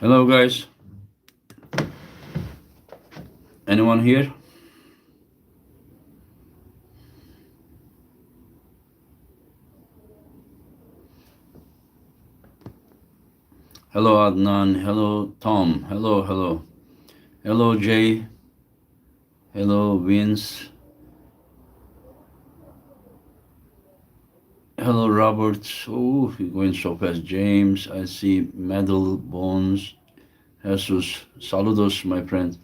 Hello, guys. Anyone here? Hello, Adnan. Hello, Tom. Hello. Hello, Jay. Hello, Vince. Hello, Robert. Oh, you're going so fast. James, I see Medal, Bones, Jesus. Saludos, my friend.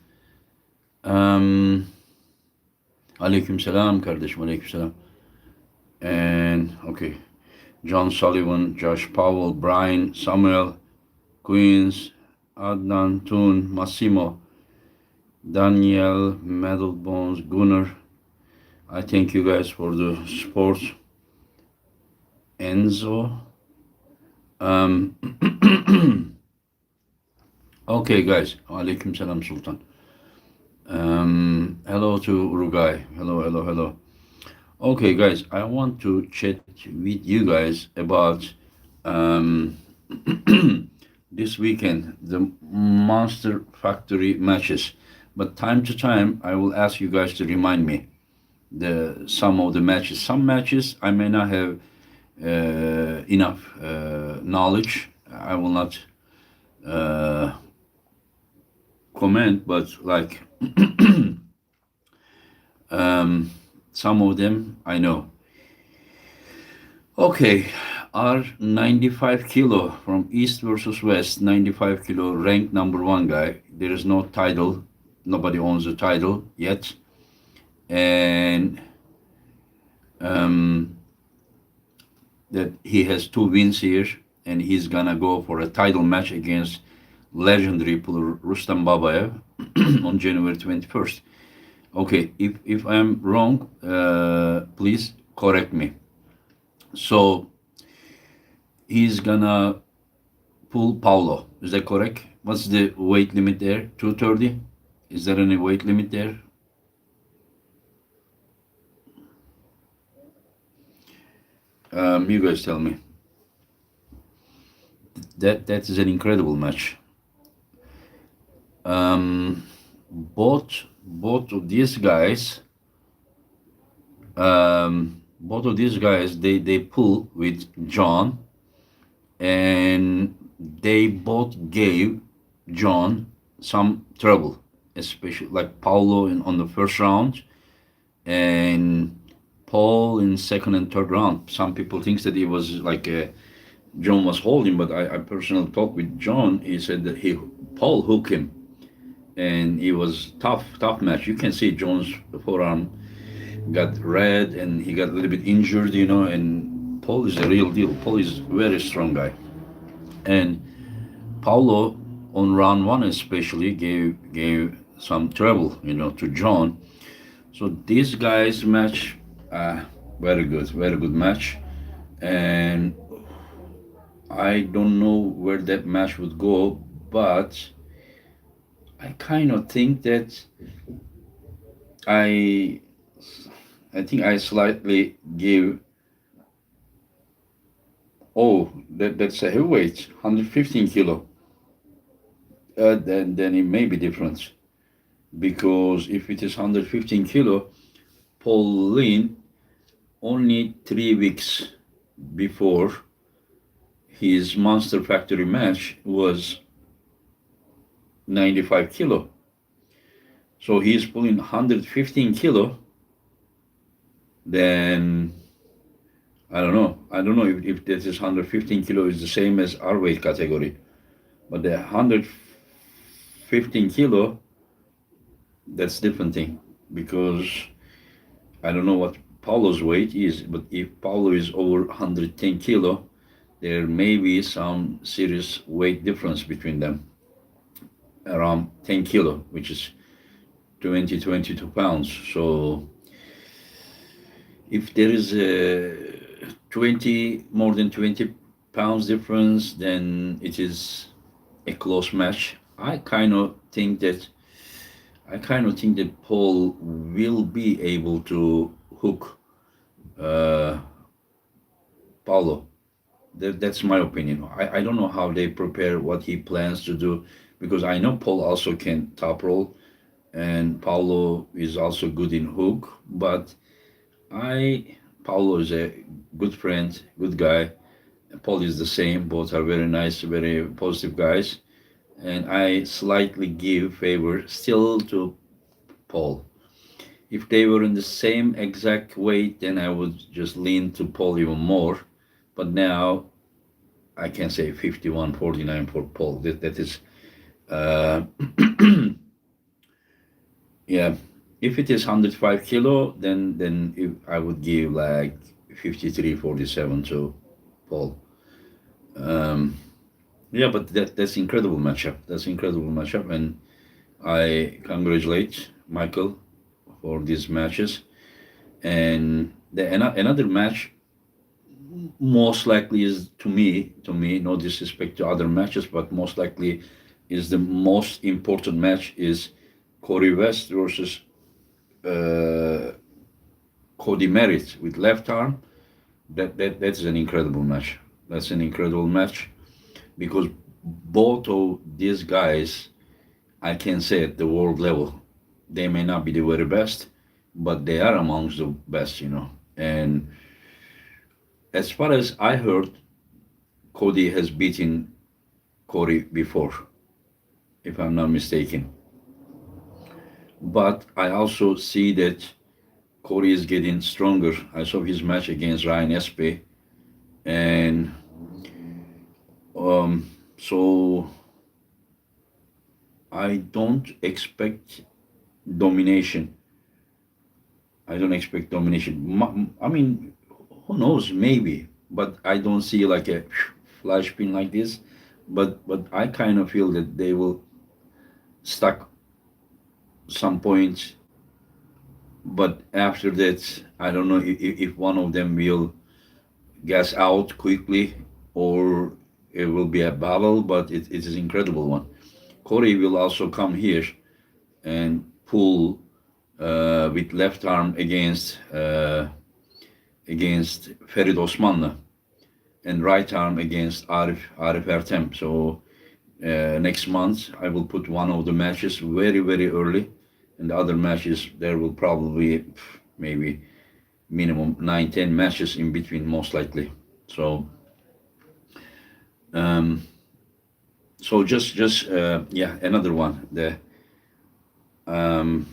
Um, Aleyküm selam, kardeşim. Aleyküm selam. And, okay. John Sullivan, Josh Powell, Brian, Samuel, Queens, Adnan, Toon, Massimo, Daniel, Metal Bones, Gunnar. I thank you guys for the support. Enzo. Um, okay, guys. Aleyküm selam, Sultan. Hello to Uruguay. Hello. Okay, guys. I want to chat with you guys about um, this weekend, the Monster Factory matches. But time to time, I will ask you guys to remind me some of the matches. Some matches I may not have enough knowledge. I will not uh, comment, but like some of them I know. Okay, our 95 kilo from East versus West, 95 kilo ranked number one guy. There is no title. Nobody owns the title yet. And that he has two wins here, and he's gonna go for a title match against legendary puller Rustam Babayev on January 21st. Okay, if I'm wrong, please correct me. So he's gonna pull Paulo. Is that correct? What's the weight limit there? 230? Is there any weight limit there? You guys tell me. That is an incredible match. Both of these guys, they pull with John, and they both gave John some trouble, especially like Paulo on the first round, and Paul in second and third round. Some people think that it was like John was holding, but I personally talked with John. He said that Paul hooked him, and it was tough match. You can see John's forearm got red, and he got a little bit injured, And Paul is a real deal. Paul is a very strong guy, and Paulo on round one especially gave some trouble, to John. So these guys match, very good match, and I don't know where that match would go, but I kind of think that I I think I slightly give. Oh, that's a heavyweight, 115 kilo. Then it may be different because if it is 115 kilo, Pauline only 3 weeks before his Monster Factory match was 95 kilo. So he's pulling 115 kilo. Then I don't know. I don't know if this is 115 kilo is the same as our weight category. But the 115 kilo, that's different thing because I don't know what Paulo's weight is, but if Paulo is over 110 kilo, there may be some serious weight difference between them, around 10 kilo, which is 22 pounds. So if there is a 20, more than 20 pounds difference, then it is a close match. I kind of think that Paul will be able to hook Paulo, That's my opinion. I don't know how they prepare what he plans to do because I know Paul also can top roll and Paulo is also good in hook, but I Paulo is a good friend, good guy. Paul is the same. Both are very nice, very positive guys, and I slightly give favor still to Paul. If they were in the same exact weight, then I would just lean to Paul even more. But now I can say 51-49 for Paul. That is, uh, yeah. If it is 105 kilo, then if I would give like 53-47 to Paul. Um, yeah, but that's incredible matchup. That's incredible matchup, and I congratulate Michael for these matches. And another match most likely is to me, no disrespect to other matches, but most likely is the most important match is Corey West versus uh, Cody Merritt with left arm. That's an incredible match. That's an incredible match because both of these guys, I can say at the world level, they may not be the very best, but they are amongst the best. And as far as I heard, Cody has beaten Corey before, if I'm not mistaken. But I also see that Corey is getting stronger. I saw his match against Ryan Espe, and so I don't expect domination. I don't expect domination. I mean, who knows? Maybe, but I don't see like a flash pin like this. But I kind of feel that they will stuck some points. But after that, I don't know if one of them will gas out quickly or it will be a battle. But it is incredible one. Corey will also come here and pull with left arm against Ferid Osmanlı and right arm against Arif Ertem. So next month I will put one of the matches very very early, and the other matches there will probably maybe minimum 9-10 matches in between most likely. So um, just yeah, another one, the um,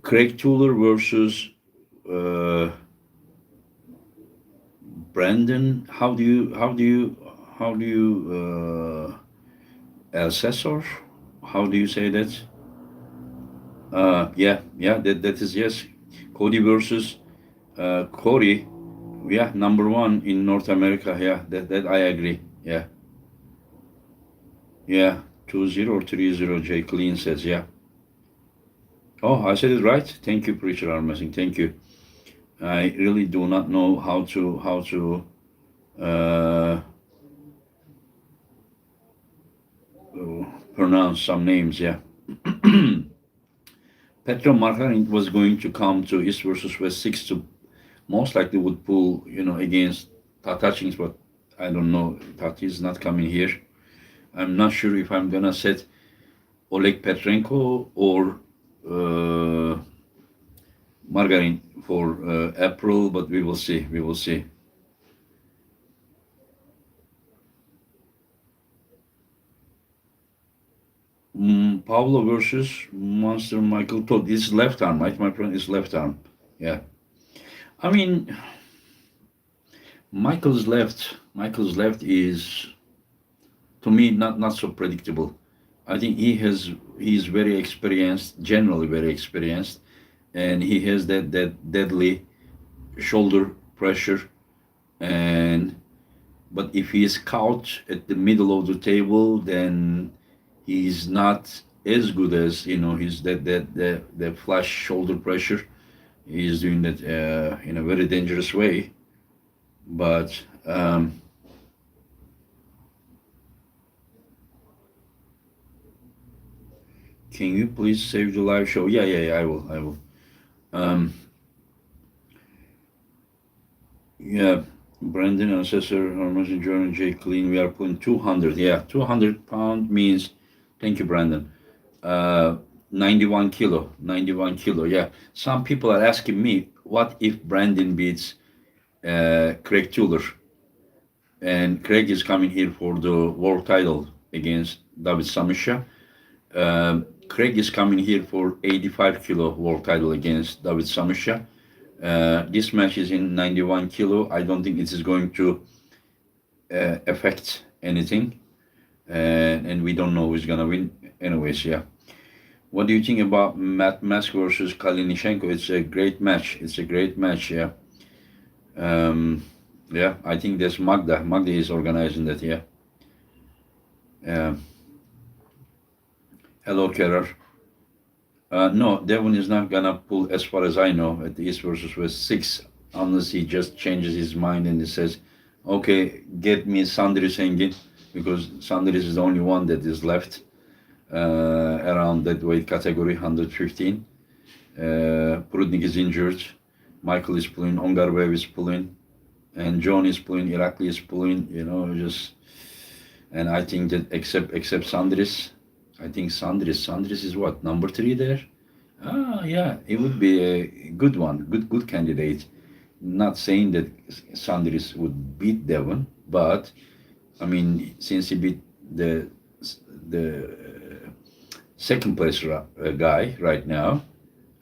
Craig Tuller versus uh, Brandon. How do you Assessor? How do you say that? Yeah, yeah, that is yes. Cody versus Corey. Yeah, number one in North America. Yeah, that I agree. Yeah, yeah. 2-0 or 3-0. Jay Clean says yeah. Oh, I said it right. Thank you, Preacher Armazing. Thank you. I really do not know how to uh, pronounce some names. Yeah. Petro Markarin was going to come to East versus West 6 to most likely would pull, against Tatachins, but I don't know. Tati is not coming here. I'm not sure if I'm gonna set Oleg Petrenko or uh, Margarin for April, but we will see. We will see. Pablo versus Monster Michael Todd. It's left arm, right? My friend is left arm. Yeah. I mean, Michael's left is to me not so predictable. I think he's very experienced, generally very experienced, and he has that deadly shoulder pressure. And but if he is caught at the middle of the table, then he's not as good as he's that flash shoulder pressure. He's doing that in a very dangerous way. But can you please save the live show? Yeah, yeah, yeah. I will. I will. Um, Yeah, Brandon, Assessor, Hormone Journal, Jay Clean, we are putting 200. Yeah, 200 pound means, thank you, Brandon. Uh, 91 kilo, 91 kilo. Yeah, some people are asking me, what if Brandon beats Craig Tuller? And Craig is coming here for the world title against David Samisha. Craig is coming here for 85 kilo world title against David Samisha. This match is in 91 kilo. I don't think it is going to affect anything, and we don't know who's gonna win. Anyways, yeah. What do you think about Matt Mask versus Kalinishenko? It's a great match. It's a great match. Yeah. Um, yeah. I think there's Magda. Magda is organizing that. Yeah. Uh, hello, Kerar. No, Devon is not gonna pull, as far as I know, at the East versus West 6, unless he just changes his mind and he says, "Okay, get me Sandris Engin," because Sandris is the only one that is left around that weight category, 115. Prudnik is injured. Michael is pulling. Ongarbev is pulling, and John is pulling. Irakli is pulling. Just, and I think that except Sandris, I think Sandris is what, number 3 there. Ah, yeah, it would be a good one, good candidate. Not saying that Sandris would beat Devon, but I mean, since he beat the second place guy right now,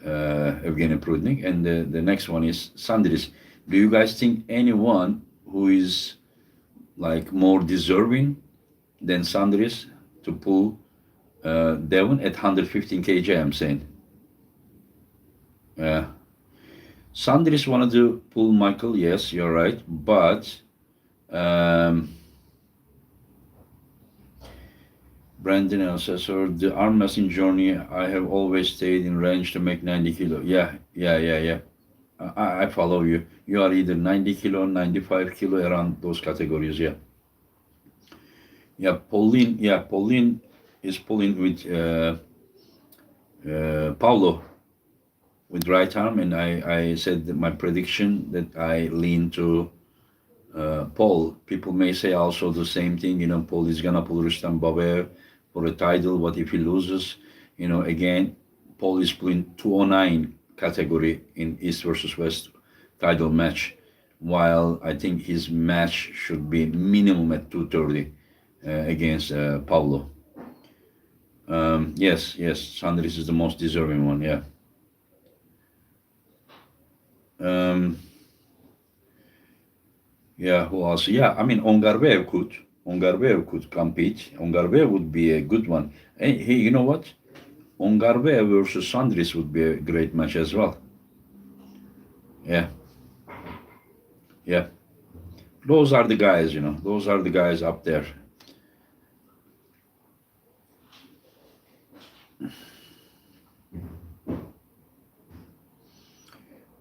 Evgeny Prudnik, and the next one is Sandris. Do you guys think anyone who is like more deserving than Sandris to pull Devon at 115 kg? I'm saying. Uh, Sandris wanted to pull Michael. Yes, you're right, but um, Brandon Assessor, the arm wrestling journey, I have always stayed in range to make 90 kilo. Yeah, yeah, yeah, yeah. I follow you. You are either 90 kilo, 95 kilo, around those categories. Yeah. Yeah, Pauline. Yeah, Pauline is pulling with Paulo with right arm, and I said that my prediction that I lean to Paul. People may say also the same thing. Paul is gonna pull Rustam Babev for a title. What if he loses? Again, Paul is pulling 209 category in East versus West title match, while I think his match should be minimum at 230 against Pablo. Yes, yes, Sandris is the most deserving one. Yeah. Um, yeah, who else? Yeah, I mean, Ongarbev could. Ongarbev could compete. Ongarbev would be a good one. Hey, you know what? Ongarbev versus Sandris would be a great match as well. Yeah, yeah. Those are the guys, Those are the guys up there.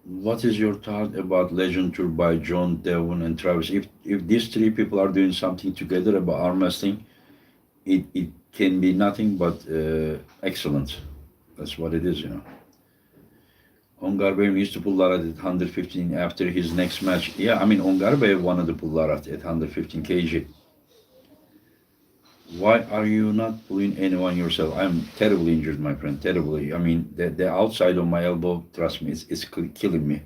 What is your thought about Legend Tour by John, Devon, and Travis? If these three people are doing something together about arm wrestling, it can be nothing but excellent. That's what it is. Ongarbev used to pull Larat at 115 after his next match. Yeah, I mean, Ongarbev wanted to pull Larat at 115 kg. Why are you not pulling anyone yourself? I'm terribly injured, my friend. Terribly. I mean, the outside of my elbow, trust me, it's killing me.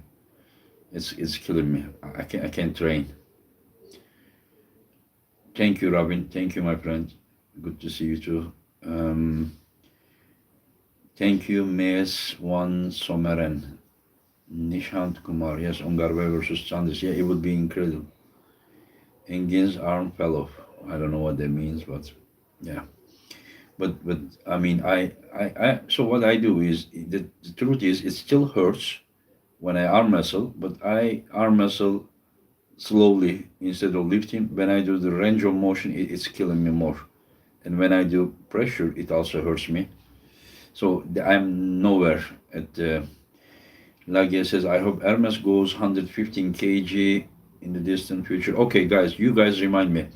It's killing me. I can't train. Thank you, Robin. Thank you, my friend. Good to see you too. Thank you, Mes Wan Someren. Nishant Kumar. Yes, Ongarve versus Sanders. Yeah, it would be incredible. Engin's arm fell off. I don't know what that means, but yeah. But I mean, I so what I do is the truth is it still hurts when I arm wrestle, but I arm wrestle slowly instead of lifting. When I do the range of motion, it's killing me more. And when I do pressure, it also hurts me. So I'm nowhere at. Lagia says, I hope Hermes goes 115 kg in the distant future. Okay, guys, you guys remind me.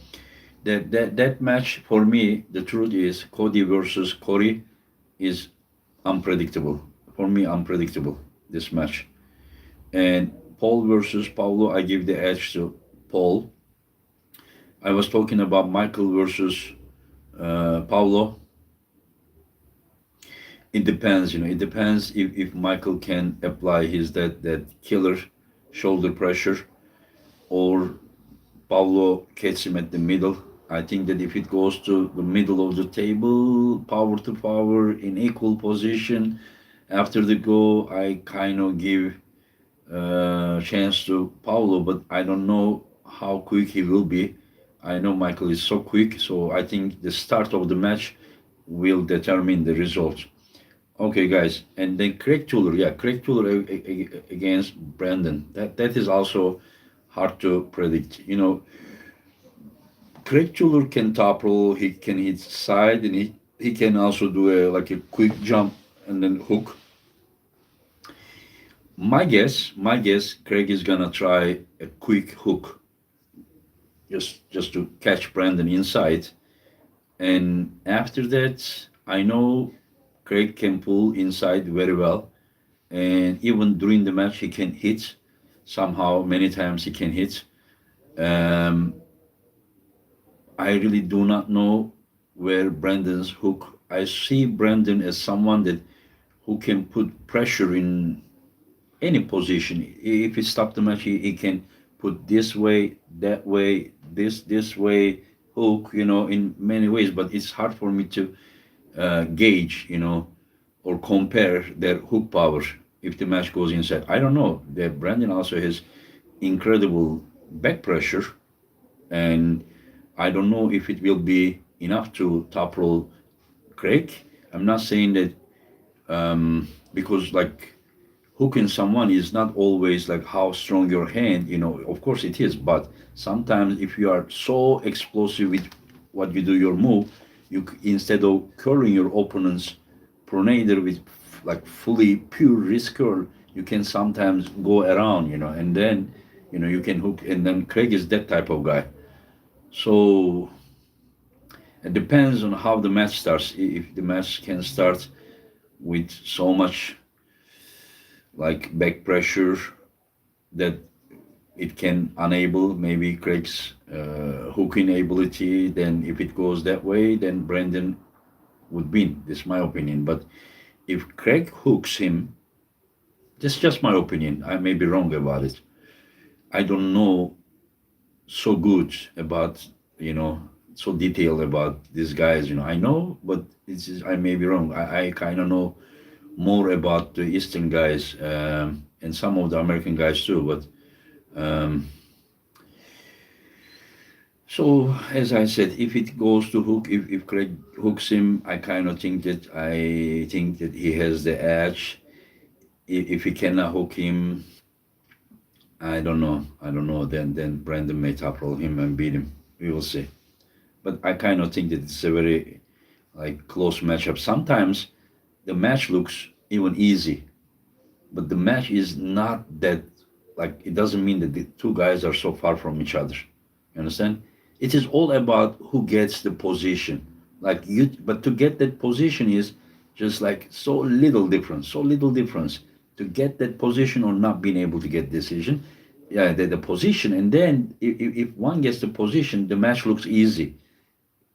That match for me, the truth is, Cody versus Corey is unpredictable. For me, unpredictable, this match. And Paul versus Paulo, I give the edge to Paul. I was talking about Michael versus Paulo. It depends, it depends if Michael can apply his that killer shoulder pressure, or Paulo catch him at the middle. I think that if it goes to the middle of the table, power to power in equal position, after the go, I kind of give chance to Paulo, but I don't know how quick he will be. I know Michael is so quick, so I think the start of the match will determine the result. Okay, guys, and then Craig Tuller, yeah, Craig Tuller against Brandon. That is also hard to predict. Craig Tuller can topple, he can hit side, and he can also do a quick jump and then hook. My guess, Craig is gonna try a quick hook, just to catch Brandon inside, and after that, I know Craig can pull inside very well, and even during the match he can hit. Somehow, many times he can hit. Um, I really do not know where Brandon's hook. I see Brandon as someone that who can put pressure in any position. If he stop the match, he can put this way, that way, this way, hook, in many ways. But it's hard for me to gauge, or compare their hook power if the match goes inside. I don't know. That Brandon also has incredible back pressure, and I don't know if it will be enough to top roll Craig. I'm not saying that because like hooking someone is not always like how strong your hand, of course it is, but sometimes if you are so explosive with what you do, your move, instead of curling your opponent's pronator with like fully pure wrist curl, you can sometimes go around, and then, you can hook, and then Craig is that type of guy. So it depends on how the match starts. If the match can start with so much like back pressure that it can enable maybe Craig's hooking ability, then if it goes that way, then Brandon would win. This is my opinion. But if Craig hooks him, this is just my opinion. I may be wrong about it. I don't know so good about, so detailed about these guys. I know, but I may be wrong. I kind of know more about the Eastern guys, and some of the American guys too. But so as I said, if it goes to hook, if Craig hooks him, I think that he has the edge. If he cannot hook him, I don't know. I don't know. Then Brandon may top roll him and beat him. We will see. But I kind of think that it's a very like close matchup. Sometimes the match looks even easy, but the match is not that, like, it doesn't mean that the two guys are so far from each other. You understand? It is all about who gets the position. But to get that position is just like so little difference to get that position or not being able to get decision. Yeah, the position, and then if one gets the position, the match looks easy.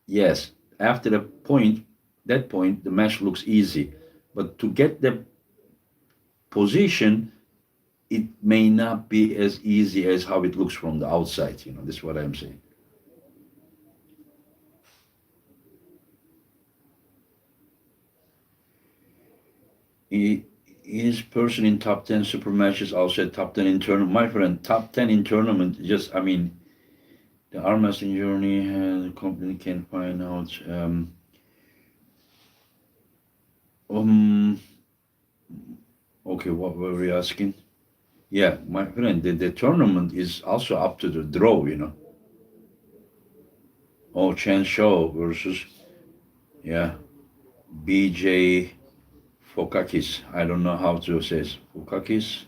Yes, after that point, the match looks easy. But to get the position, it may not be as easy as how it looks from the outside. This is what I'm saying. He is person in top 10 super matches, also top 10 in tournament. My friend, top 10 in tournament, just, I mean, the arm wrestling journey, the company can find out. Um, okay, what were we asking? Yeah, my friend, the tournament is also up to the draw. Oh, Chen Shao versus, yeah, BJ Fokakis. I don't know how to say it. Fokakis.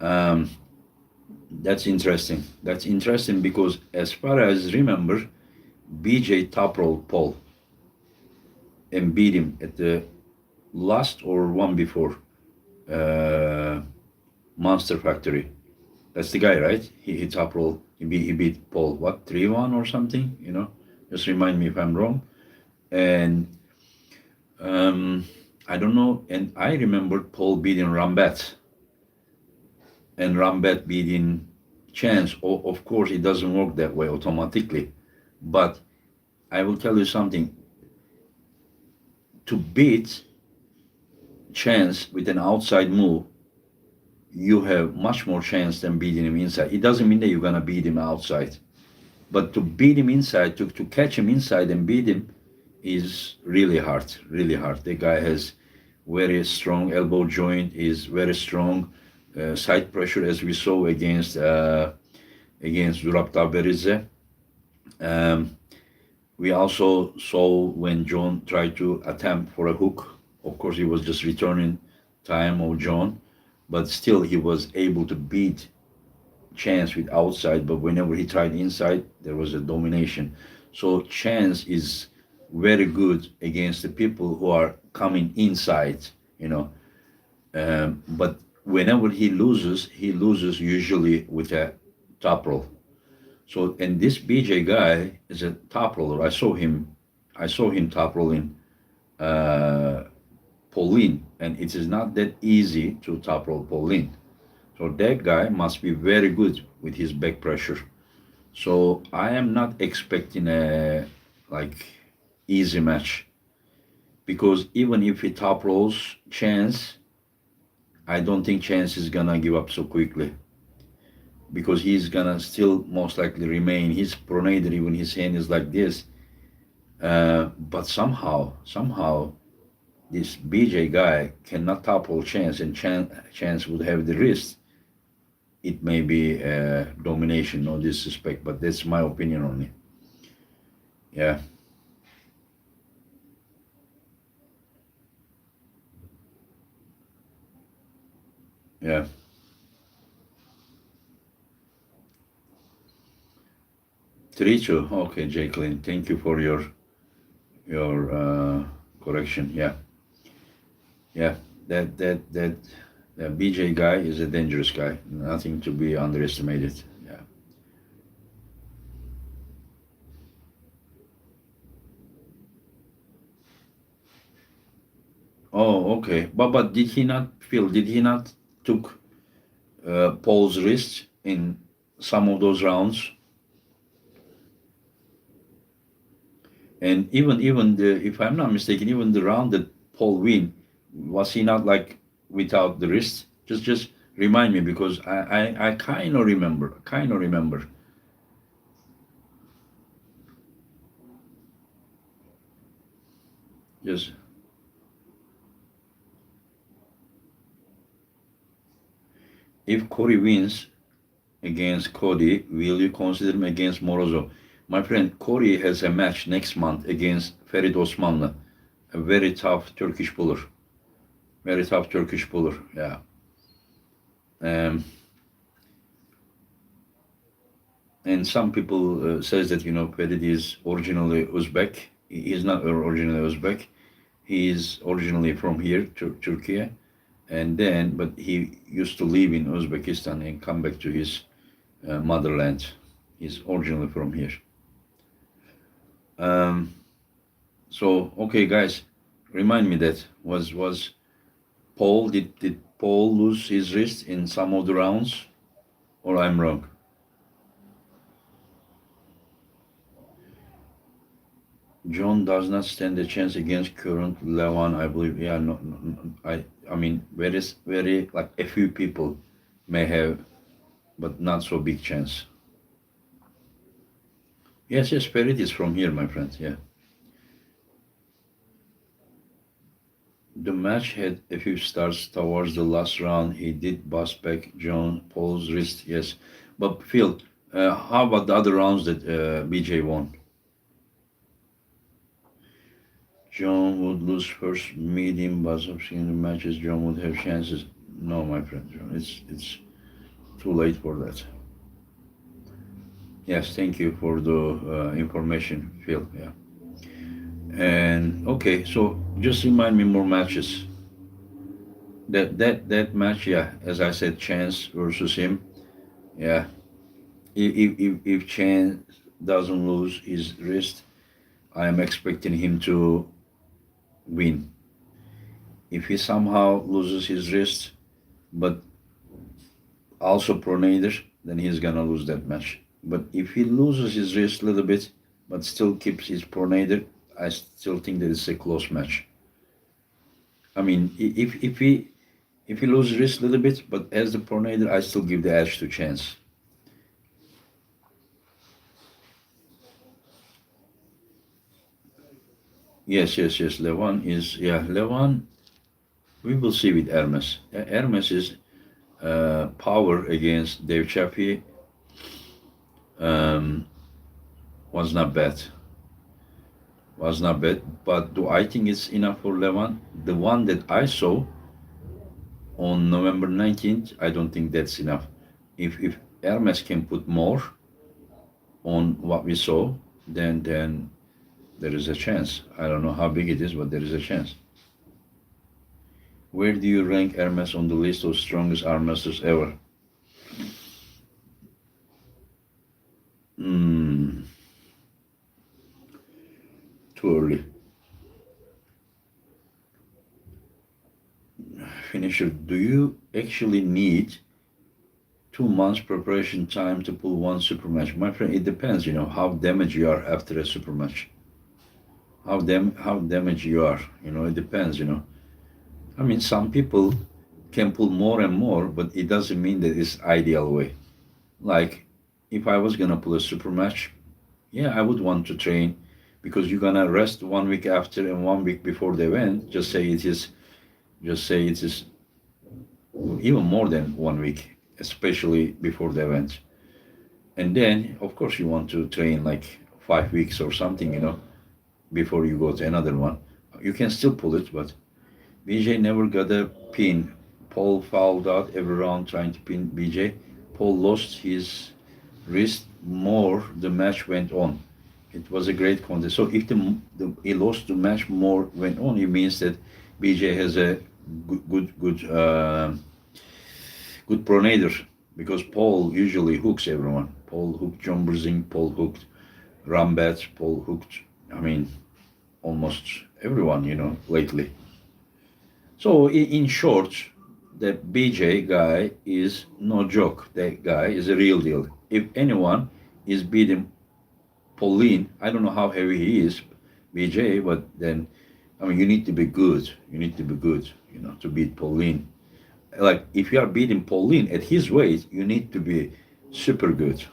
Um, that's interesting. That's interesting because as far as remember, BJ top rolled Paul and beat him at the last or one before uh, Monster Factory. That's the guy, right? He top roll. He beat Paul what 3-1 or something. Just remind me if I'm wrong. And um, I don't know. And I remember Paul beating Rambat and Rambat beating Chance. Of course, it doesn't work that way automatically. But I will tell you something. To beat Chance with an outside move, you have much more chance than beating him inside. It doesn't mean that you're gonna beat him outside, but to beat him inside, to catch him inside and beat him, is really hard. Really hard. The guy has very strong elbow joint. Is very strong side pressure, as we saw against Zurab Taberizze. Um, we also saw when John tried to attempt for a hook. Of course, he was just returning time of John, but still he was able to beat Chance with outside. But whenever he tried inside, there was a domination. So Chance is very good against the people who are coming inside, you know. But whenever he loses usually with a top roll. So, and this BJ guy is a top roller. I saw him top rolling uh, Pauline, and it is not that easy to top roll Pauline. So that guy must be very good with his back pressure. So I am not expecting a like easy match, because even if he top rolls Chance, I don't think Chance is gonna give up so quickly, because he's gonna still most likely remain. He's pronated, even his hand is like this. But somehow, this BJ guy cannot topple Chance, and Chance would have the wrist. It may be domination, no disrespect, but that's my opinion on it. Yeah, yeah. 3-2. Okay, Jacqueline, thank you for your correction. Yeah, yeah. That BJ guy is a dangerous guy. Nothing to be underestimated. Yeah. Oh, okay. But did he not feel? Did he not took Paul's wrist in some of those rounds? And even the, if I'm not mistaken, even the round that Paul win, was he not like without the wrist? Just remind me, because I kind of remember. Kind of remember. Just if Corey wins against Cody, will you consider him against Morozov? My friend, Corey has a match next month against Ferit Osmanlı, a very tough Turkish puller. Very tough Turkish puller. Yeah. Um, and some people says that Ferit is originally Uzbek. He is not originally Uzbek. He is originally from here, Turkey, and then but he used to live in Uzbekistan and come back to his motherland. He's originally from here. Um, so okay, guys, remind me that was Paul, did Paul lose his wrist in some of the rounds, or I'm wrong? John does not stand a chance against current Levan, I believe. Yeah, no, no, I mean, very like a few people may have, but not so big chance. Yes, yes, Perit is from here, my friend. Yeah. The match had a few starts towards the last round. He did bust back John Paul's wrist, yes. But Phil, how about the other rounds that BJ won? John would lose first medium, but subsequent matches John would have chances. No, my friend, John, it's too late for that. Yes, thank you for the information, Phil. Yeah. And okay, so just remind me more matches. That match, yeah, as I said, Chance versus him. Yeah. If Chan doesn't lose his wrist, I am expecting him to win. If he somehow loses his wrist, but also pronator, then he's gonna lose that match. But if he loses his wrist a little bit, but still keeps his pronator, I still think that it's a close match. I mean, if he loses wrist a little bit, but as the pronator, I still give the edge to Chance. Yes. Levan is, yeah, Levan. We will see with Hermes. Hermes is power against Dave Chappie um, was not bad. Was not bad. But do I think it's enough for Levan? The one that I saw on November 19th, I don't think that's enough. If Hermes can put more on what we saw, then there is a chance. I don't know how big it is, but there is a chance. Where do you rank Hermes on the list of strongest arm masters ever? Hmm, too early. Finisher, do you actually need 2 months preparation time to pull one super match? My friend, it depends, how damaged you are after a super match. How damaged you are, it depends, I mean, some people can pull more and more, but it doesn't mean that it's ideal way. Like, if I was gonna pull a super match, yeah, I would want to train because you're gonna rest 1 week after and 1 week before the event. Just say it is even more than 1 week, especially before the event. And then, of course, you want to train like 5 weeks or something, before you go to another one. You can still pull it, but BJ never got a pin. Paul fouled out every round trying to pin BJ. Paul lost his wrist more the match went on. It was a great contest. So if he lost the match more went on, it means that BJ has a good pronator because Paul usually hooks everyone. Paul hooked John Brzing, Paul hooked Rambat, Paul hooked, I mean, almost everyone, lately. So in short, the BJ guy is no joke. That guy is a real deal. If anyone is beating Pauline, I don't know how heavy he is, BJ, but then, I mean, you need to be good. You need to be good, to beat Pauline. Like, if you are beating Pauline at his weight, you need to be super good.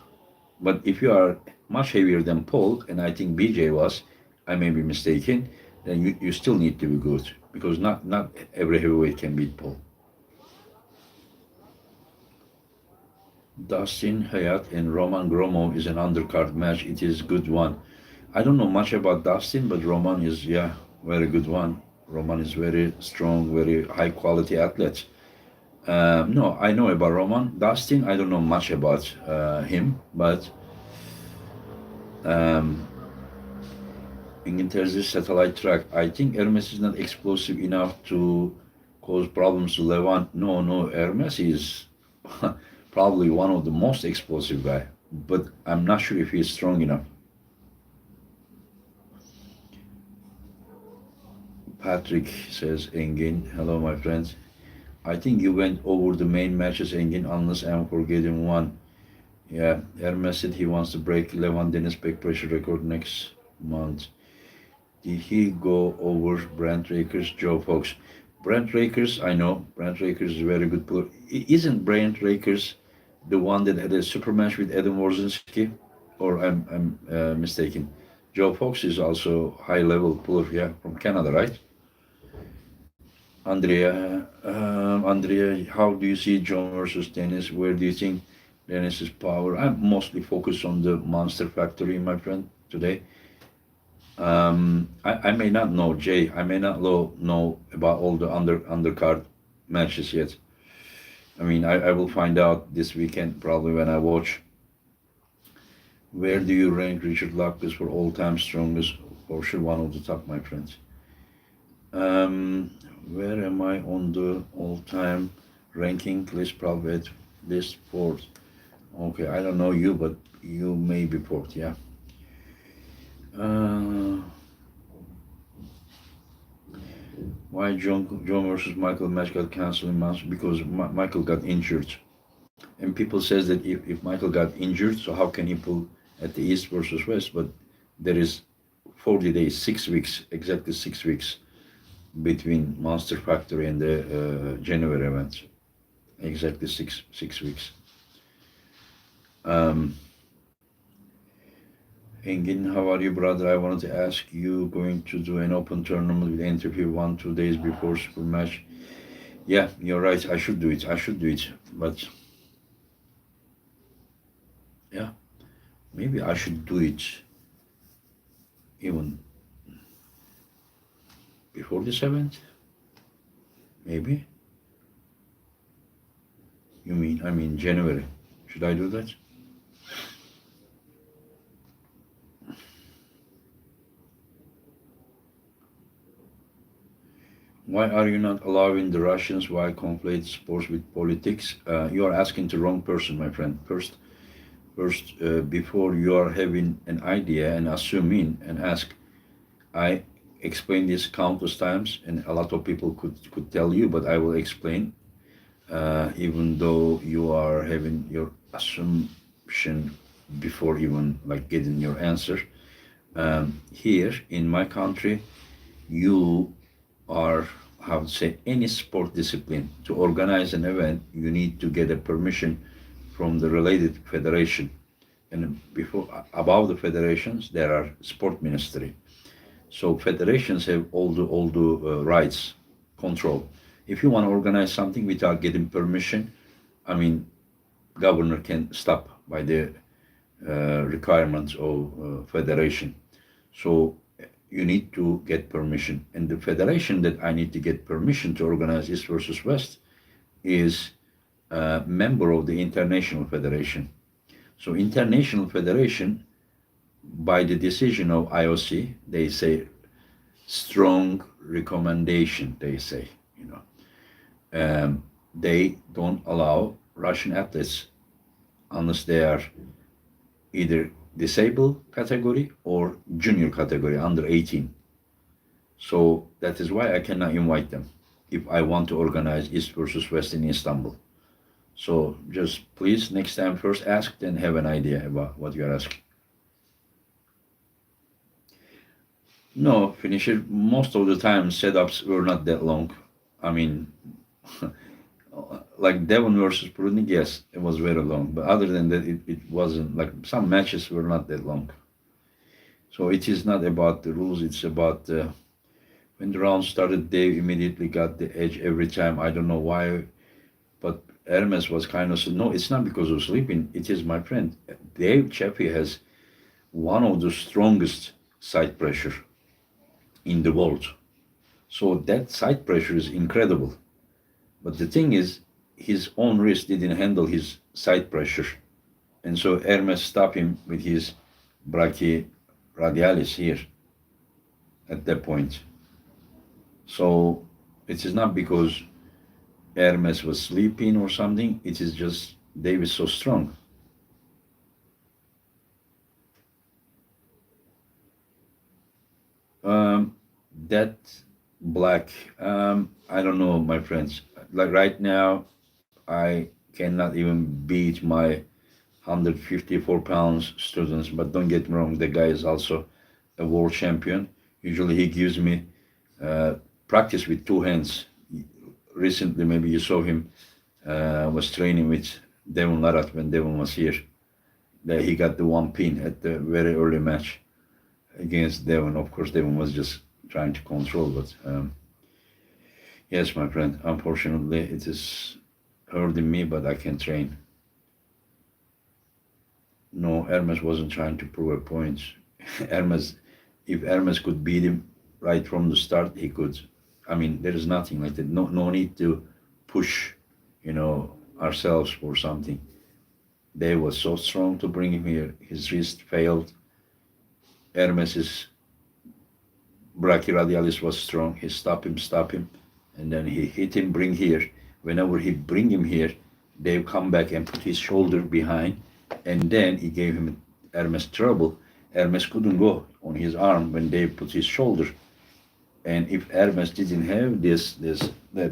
But if you are much heavier than Paul, and I think BJ was, I may be mistaken, then you still need to be good because not every heavyweight can beat Paul. Dustin Hayat and Roman Gromov is an undercard match. It is good one. I don't know much about Dustin, but Roman is, yeah, very good one. Roman is very strong, very high quality athlete. No, I know about Roman. Dustin, I don't know much about him, but um, Ingiltere's satellite track. I think Hermes is not explosive enough to cause problems to Levant. No, Hermes is probably one of the most explosive guy, but I'm not sure if he's strong enough. Patrick says, Engin, hello my friends. I think you went over the main matches, Engin, unless I'm forgetting one. Yeah, Hermes said he wants to break Levant Dennis back pressure record next month. Did he go over Brent Rakers, Joe Fox? Brent Rakers, I know. Brent Rakers is a very good player. Isn't Brent Rakers the one that had a super match with Adam Warzinski? Or I'm mistaken. Joe Fox is also high level player, yeah, from Canada, right? Andrea, how do you see John versus Dennis? Where do you think Dennis's power? I'm mostly focused on the Monster Factory, my friend, today. I may not know Jay. I may not know about all the undercard matches yet. I mean, I will find out this weekend probably when I watch. Where do you rank Richard Lucas for all-time strongest? For sure, one of the top, my friends. Um, where am I on the all-time ranking list? Probably at list fourth. Okay, I don't know you, but you may be port, yeah. Uh, why John versus Michael match got cancelled in March? Because Michael got injured. And people says that if Michael got injured, so how can he pull at the East versus West? But there is 40 days, 6 weeks, exactly 6 weeks between Monster Factory and the January event. Exactly six weeks. Um, Engin, how are you, brother? I wanted to ask you, going to do an open tournament with interview 1 2 days before super match? Yeah, you're right. I should do it. I should do it. But yeah, maybe I should do it even before this event. Maybe. I mean January. Should I do that? Why are you not allowing the Russians? Why conflate sports with politics? You are asking the wrong person, my friend. First, before you are having an idea and assuming and ask, I explained this countless times, and a lot of people could tell you, but I will explain. Even though you are having your assumption before even like getting your answer. Here in my country, you are, how to say, any sport discipline to organize an event, you need to get a permission from the related federation. And before, above the federations, there are sport ministry. So federations have all the rights, control. If you want to organize something without getting permission, I mean, governor can stop by the requirements of federation. So you need to get permission. And the federation that I need to get permission to organize East versus West is a member of the International Federation. So International Federation, by the decision of IOC, they say strong recommendation, they say, you know, they don't allow Russian athletes unless they are either disabled category or junior category under 18. So that is why I cannot invite them if I want to organize East versus West in Istanbul. So just please next time first ask, then have an idea about what you are asking. No, finisher. Most of the time setups were not that long. I mean, like Devon versus Prudnik, yes, it was very long. But other than that, it wasn't like some matches were not that long. So it is not about the rules. It's about when the round started, Dave immediately got the edge every time. I don't know why, but Hermes was kind of no. It's not because of sleeping. It is my friend. Dave Chappie has one of the strongest side pressure in the world. So that side pressure is incredible. But the thing is, his own wrist didn't handle his side pressure. And so Hermes stopped him with his brachyradialis here at that point. So it is not because Hermes was sleeping or something, it is just Dave is so strong. That black, I don't know, my friends. Like right now, I cannot even beat my 154 pounds students, but don't get me wrong, the guy is also a world champion. Usually he gives me practice with two hands. Recently, maybe you saw him, was training with Devon Larat when Devon was here. That he got the one pin at the very early match against Devon. Of course, Devon was just trying to control, but yes, my friend, unfortunately, it is hurting me, but I can train. No, Hermes wasn't trying to prove a point. Hermes, if Hermes could beat him right from the start, he could. I mean, there is nothing like that. No need to push, ourselves for something. They was so strong to bring him here. His wrist failed. Hermes's brachyradialis was strong. He stop him, and then he hit him, bring here. Whenever he bring him here, they come back and put his shoulder behind and then he gave him Hermes trouble. Hermes couldn't go on his arm when they put his shoulder. And if Hermes didn't have this that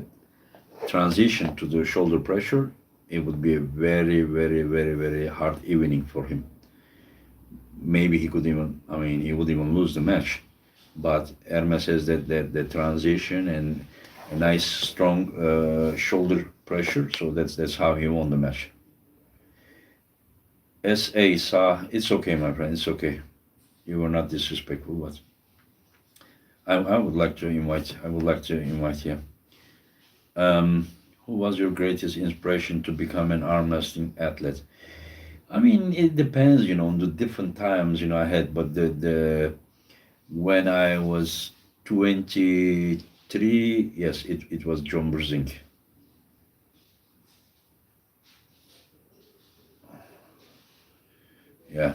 transition to the shoulder pressure, it would be a very, very, very, very hard evening for him. Maybe he could even, I mean, he would even lose the match. But Hermes has that transition and a nice strong shoulder pressure, so that's how he won the match. S.A. Sa, it's okay, my friend, it's okay. You were not disrespectful, but I would like to invite, you. Who was your greatest inspiration to become an arm wrestling athlete? I mean, it depends, on the different times, I had, but the when I was 23, yes, it was John Brzezinski. Yeah.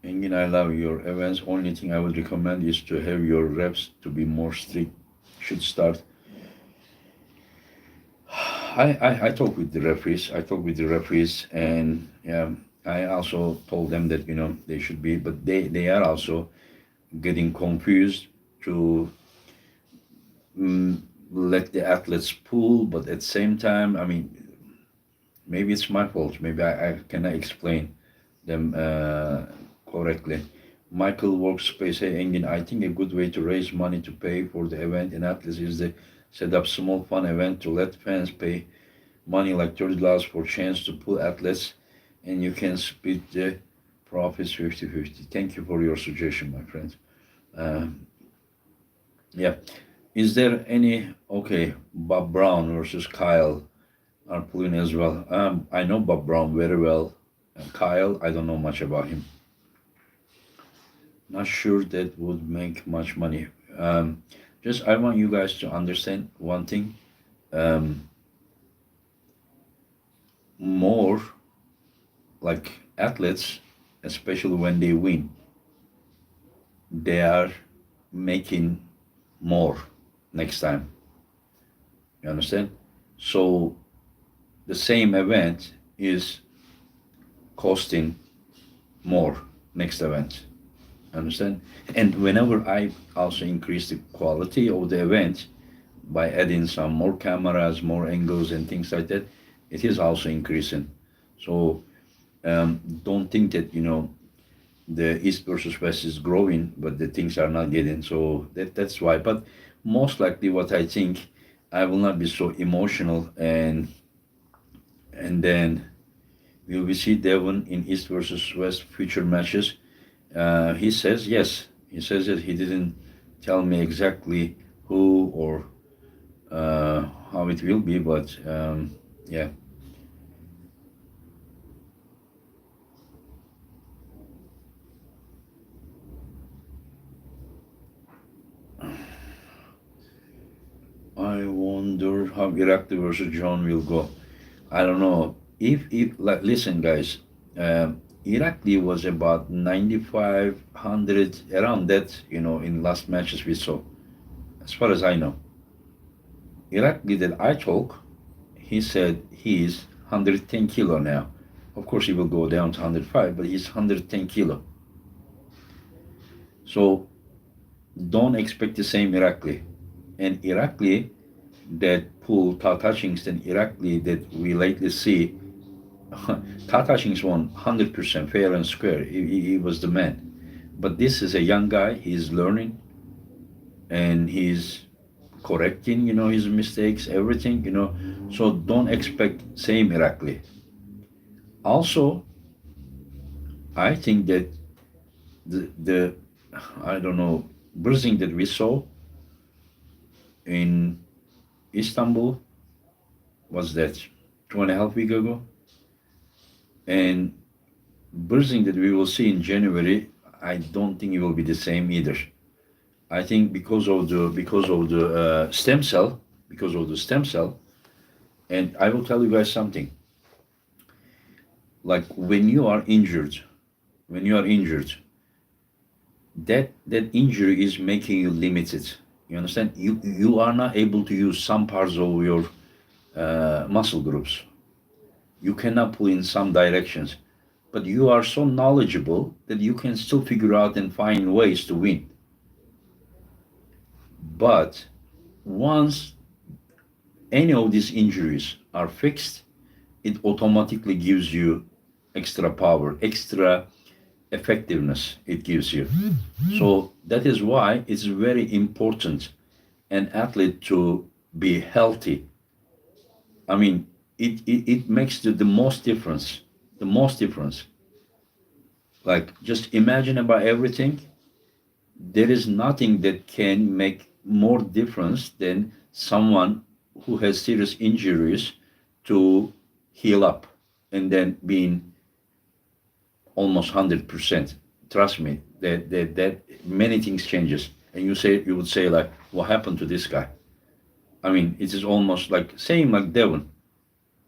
Engin, I love your events. Only thing I would recommend is to have your reps to be more strict. Should start. I talk with the referees. And yeah, I also told them that they should be, but they are also getting confused to mm, let the athletes pull, but at the same time, I mean, maybe it's my fault. Maybe I cannot explain them correctly. Michael Workspace, hey Engin, I think a good way to raise money to pay for the event in Atlas is to set up small fun event to let fans pay money like $30 for chance to pull athletes, and you can split the profits 50-50. Thank you for your suggestion, my friend. Yeah. Is there any, okay, Bob Brown versus Kyle are pulling as well. I know Bob Brown very well. Kyle, I don't know much about him. Not sure that would make much money. Just I want you guys to understand one thing. Um, More like athletes, especially when they win, they are making more next time. You understand? So the same event is costing more next event. Understand? And whenever I also increase the quality of the event by adding some more cameras, more angles, and things like that, it is also increasing. So don't think that the East versus West is growing, but the things are not getting. So that's why. But most likely, what I think, I will not be so emotional, and then will we see Devon in East versus West future matches? He says yes. He says that he didn't tell me exactly who or how it will be, but yeah. I wonder how Irakli versus John will go. I don't know. If like listen, guys, Irakli was about 95, 100 around that. In last matches we saw, as far as I know. Irakli that I talk, he said he's 110 kilo now. Of course, he will go down to 105, but he's 110 kilo. So don't expect the same Irakli. And Irakli that pull Tata and Irakli that we lately see, Tata won 100% fair and square. He was the man. But this is a young guy. He's learning and he's correcting, his mistakes, everything. So don't expect same Irakli. Also, I think that the I don't know, bruising that we saw in Istanbul was that 2.5 weeks ago, and bruising that we will see in January, I don't think it will be the same either. I think because of the stem cell, and I will tell you guys something. Like when you are injured, that injury is making you limited. You understand? You are not able to use some parts of your muscle groups. You cannot pull in some directions, but you are so knowledgeable that you can still figure out and find ways to win. But once any of these injuries are fixed, it automatically gives you extra power, extra effectiveness it gives you. So that is why it's very important an athlete to be healthy. I mean, it makes the most difference. The most difference. Like just imagine about everything. There is nothing that can make more difference than someone who has serious injuries to heal up and then being almost 100%. Trust me, that many things changes. And you would say like, what happened to this guy? I mean, it is almost like same like Devon.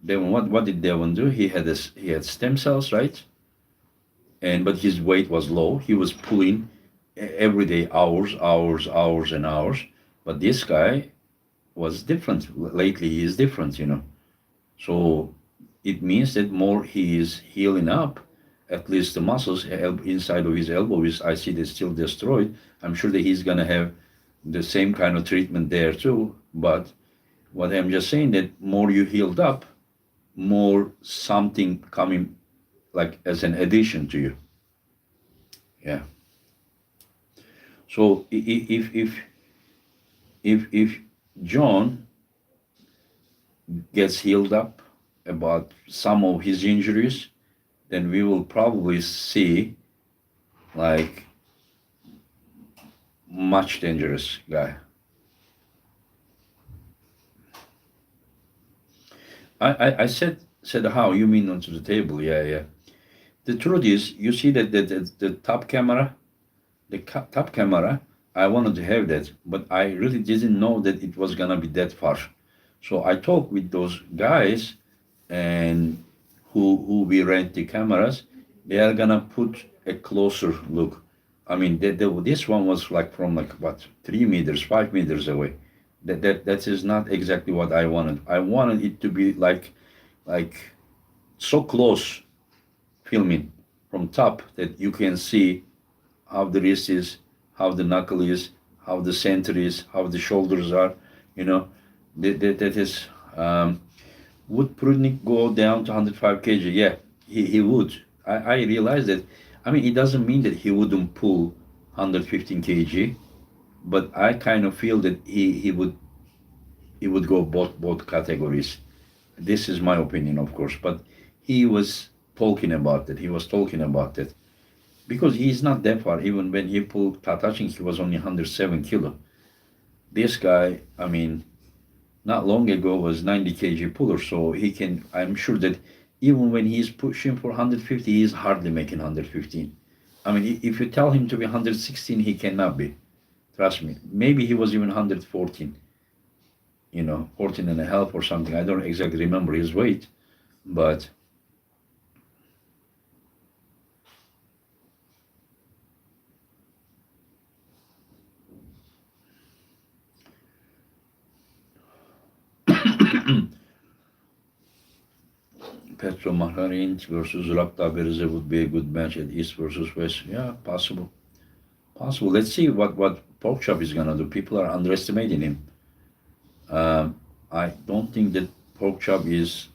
Devon, what did Devon do? He had stem cells, right? And but his weight was low. He was pulling every day, hours, and hours. But this guy was different. Lately, he is different. So it means that more he is healing up, at least the muscles inside of his elbow is, I see, they're still destroyed. I'm sure that he's gonna have the same kind of treatment there too. But what I'm just saying that more you healed up, more something coming like as an addition to you. Yeah. So if John gets healed up about some of his injuries, then we will probably see like much dangerous guy. I said how you mean onto the table? Yeah, yeah. The truth is, you see that the top camera, top camera. I wanted to have that, but I really didn't know that it was gonna be that far. So I talked with those guys and who we rent the cameras. They are gonna put a closer look. I mean, this one was like from like what 3 meters, 5 meters away. That is not exactly what I wanted. I wanted it to be like so close filming from top that you can see how the wrist is, how the knuckle is, how the center is, how the shoulders are. You know, that is. Would Prudnik go down to 105 kg? Yeah, he would. I realize that. I mean, it doesn't mean that he wouldn't pull 115 kg, but I kind of feel that he would go both categories. This is my opinion, of course, but he was talking about that. He was talking about that because he's not that far. Even when he pulled touching, he was only 107 kilo. This guy, I mean, not long ago was 90 kg puller, so he can. I'm sure that even when he's pushing for 150, he's hardly making 115. I mean, if you tell him to be 116, he cannot be. Trust me. Maybe he was even 114. 14 and a half or something. I don't exactly remember his weight, but Petro Maharin versus Rapta Bereze would be a good match at East versus West. Yeah, possible. Possible. Let's see what Porkchop is gonna do. People are underestimating him. I don't think that Porkchop is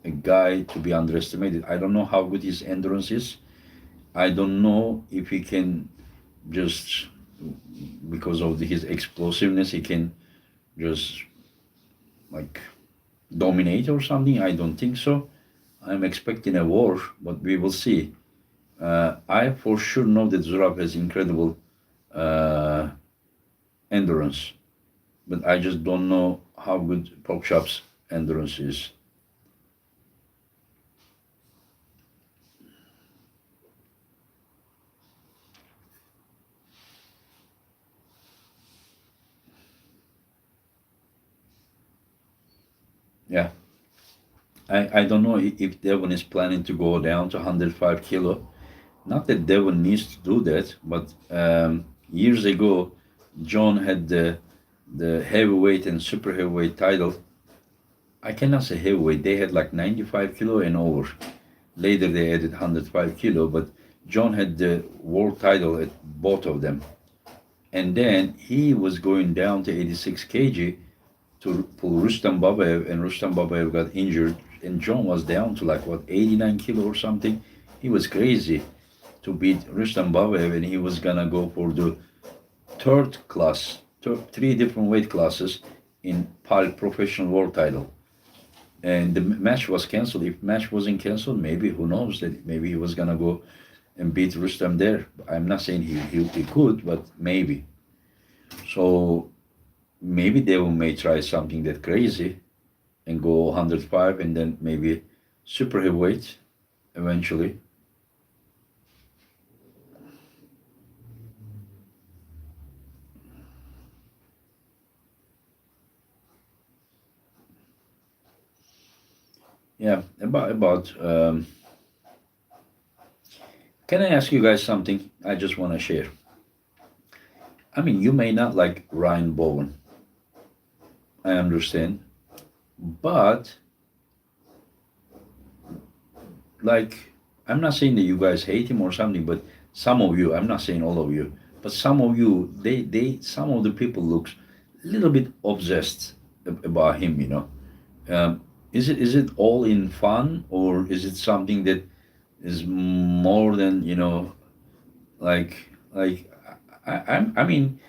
a guy to be underestimated. I don't know how good his endurance is. I don't know if he can just because of his explosiveness, he can just like dominate or something. I don't think so. I'm expecting a war, but we will see. I for sure know that Zurab has incredible uh, endurance, but I just don't know how good Porkchop's endurance is. Yeah, I don't know if Devon is planning to go down to 105 kilo. Not that Devon needs to do that, but years ago, John had the heavyweight and super heavyweight title, I cannot say heavyweight. They had like 95 kilo and over. Later they added 105 kilo, but John had the world title at both of them. And then he was going down to 86 kg to pull Rustam Babaev, and Rustam Babaev got injured, and John was down to like what 89 kilo or something. He was crazy to beat Rustam Babaev, and he was gonna go for the third class, three different weight classes in PAL professional world title. And the match was canceled. If match wasn't canceled, maybe who knows that maybe he was gonna go and beat Rustam there. I'm not saying he could, but maybe. So maybe they may try something that crazy and go 105 and then maybe super heavyweight eventually. Yeah, about. Can I ask you guys something? I just want to share. I mean, you may not like Ryan Bowen. I understand, but like, I'm not saying that you guys hate him or something, but some of you, I'm not saying all of you, but some of you, some of the people looks a little bit obsessed about him. Is it all in fun, or is it something that is more than like I mean,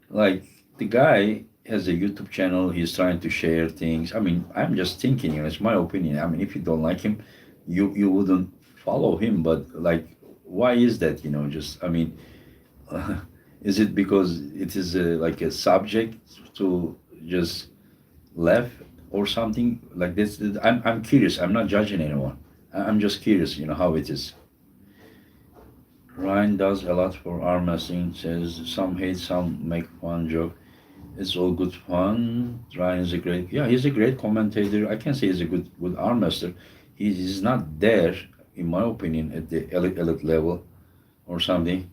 like, the guy has a YouTube channel. He's trying to share things. I mean, I'm just thinking, it's my opinion. I mean, if you don't like him, you wouldn't follow him. But like, why is that? Just, I mean, is it because it is like a subject to just laugh or something like this? I'm curious. I'm not judging anyone. I'm just curious. How it is. Ryan does a lot for arm wrestling. Says some hate, some make fun joke. It's all good fun. Ryan is a great, yeah, he's a great commentator. I can say he's a good arm wrestler. He's not there, in my opinion, at the elite level or something.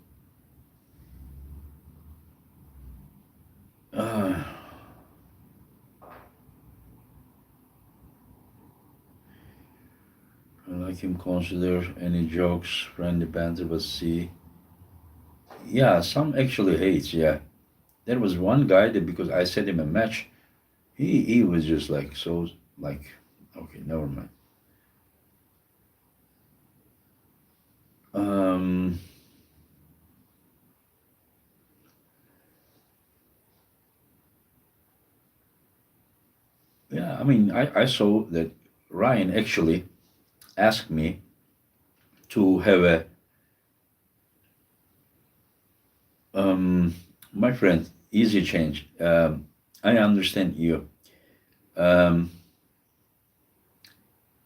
Uh, I like him. Consider any jokes, friendly banter, but see, yeah, some actually hates. Yeah, there was one guy that because I set him a match, he was just like so like, okay, never mind. Um, yeah, I mean, I saw that Ryan actually asked me to have a my friend, easy change. I understand you. Um,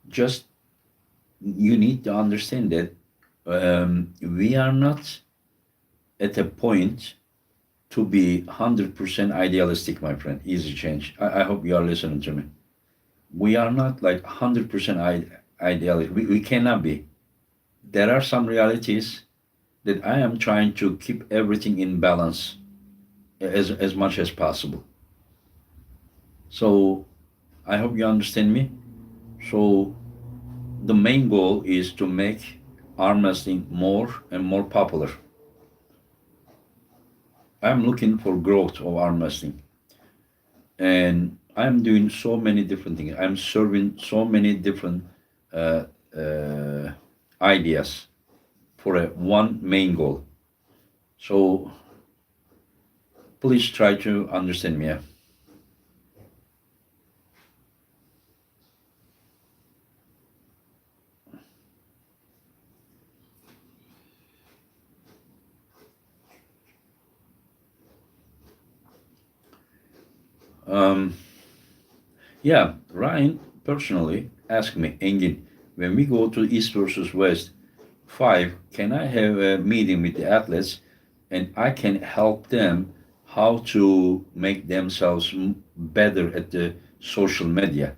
just you need to understand that we are not at a point to be 100% idealistic, my friend. Easy change. I hope you are listening to me. We are not like 100% idealistic. We cannot be. There are some realities that I am trying to keep everything in balance as much as possible. So I hope you understand me. So the main goal is to make arm wrestling more and more popular. I'm looking for growth of arm wrestling, and I'm doing so many different things. I'm serving so many different uh, uh, ideas for a one main goal. So please try to understand me. Yeah. Um, yeah, Ryan personally asked me, Engin, when we go to East versus West 5, can I have a meeting with the athletes and I can help them how to make themselves better at the social media?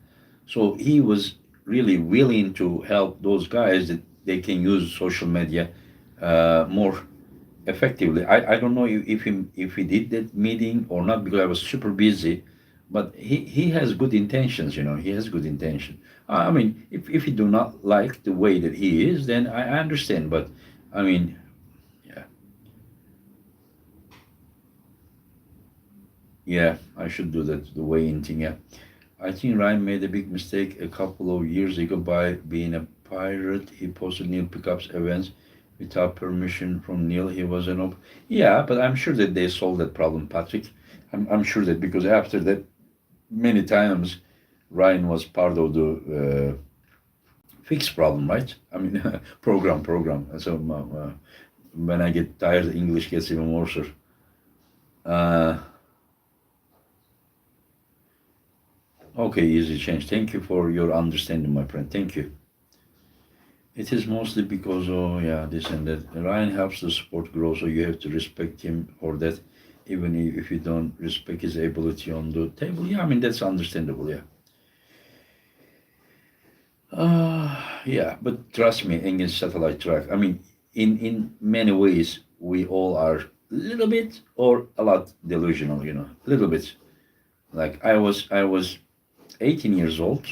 So he was really willing to help those guys that they can use social media more effectively. I don't know if he did that meeting or not because I was super busy, but he has good intentions. He has good intention. I mean, if you do not like the way that he is, then I understand. But I mean, yeah, yeah, I should do that, the weighing thing. Yeah, I think Ryan made a big mistake a couple of years ago by being a pirate. He posted Neil Pickups events without permission from Neil. He was an yeah, but I'm sure that they solved that problem, Patrick. I'm sure that because after that, many times Ryan was part of the fixed problem, right? I mean, program. So when I get tired, English gets even worse. Uh, okay, easy change. Thank you for your understanding, my friend. Thank you. It is mostly because, oh yeah, this and that. Ryan helps the sport grow, so you have to respect him for that, even if you don't respect his ability on the table. Yeah, I mean that's understandable. Yeah. Yeah, but trust me, English satellite track. I mean, in many ways, we all are a little bit or a lot delusional. A little bit. Like I was 18 years old.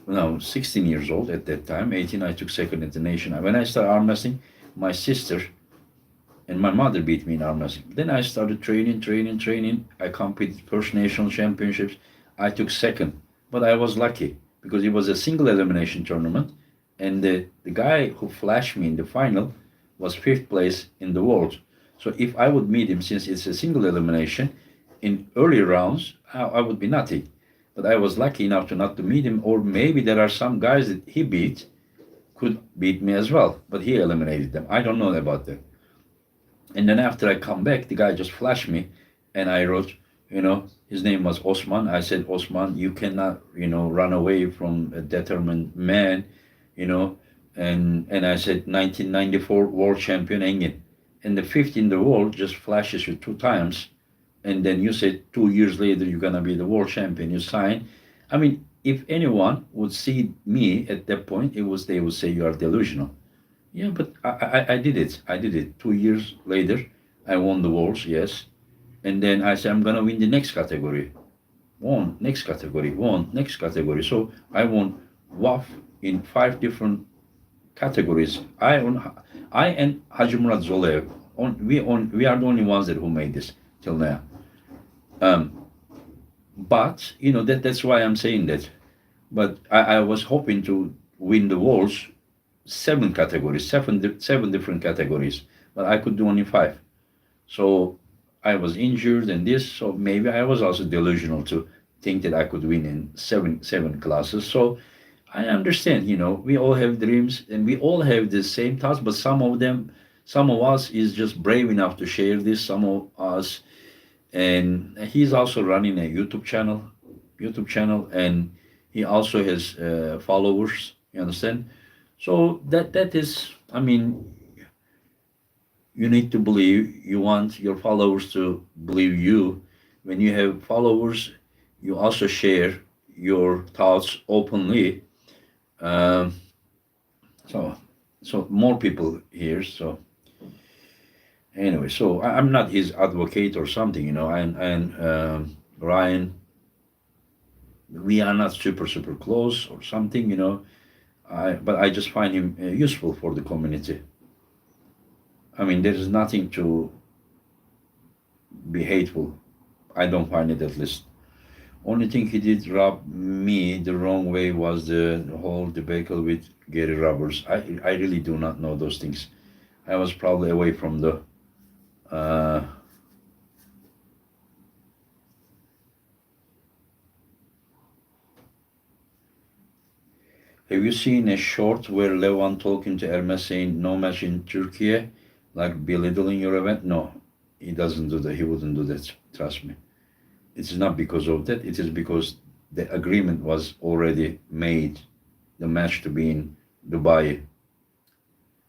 No, 16 years old at that time. 18, I took second at the nation. When I started arm wrestling, my sister and my mother beat me in arm wrestling. Then I started training. I competed first national championships. I took second, but I was lucky because it was a single elimination tournament, and the guy who flashed me in the final was fifth place in the world. So if I would meet him, since it's a single elimination, in early rounds, I would be nothing. But I was lucky enough to not to meet him, or maybe there are some guys that he beat could beat me as well, but he eliminated them. I don't know about that. And then after I come back, the guy just flashed me, and I wrote, his name was Osman. I said, Osman, you cannot, run away from a determined man, you know. And I said, 1994 world champion Engin. And the fifth in the world just flashes you two times, and then you said 2 years later you're gonna be the world champion. You sign. I mean, if anyone would see me at that point, they would say you are delusional. Yeah, but I did it. I did it. 2 years later, I won the wars, yes. And then I said, I'm going to win the next category. Won, next category, won, next category. So I won WAF in five different categories. I and Haji Murat Zolev, we are the only ones that who made this till now. Um, but, that's why I'm saying that. But I was hoping to win the wars seven categories, seven different categories, but I could do only five. So I was injured and this, so maybe I was also delusional to think that I could win in seven classes. So I understand, we all have dreams and we all have the same thoughts, but some of us is just brave enough to share this. Some of us, and he's also running a YouTube channel, and he also has followers. You understand? So that is, I mean, you need to believe. You want your followers to believe you. When you have followers, you also share your thoughts openly. Um, so so more people here. So anyway, so I'm not his advocate or something, and Ryan, we are not super close or something, but I just find him useful for the community. I mean, there is nothing to be hateful. I don't find it, at least. Only thing he did rub me the wrong way was the whole debacle with Gary Roberts. I really do not know those things. I was probably away from the. Uh, have you seen a short where Levan talking to Hermes saying no match in Turkey, like belittling your event? No, he doesn't do that. He wouldn't do that. Trust me. It is not because of that. It is because the agreement was already made. The match to be in Dubai.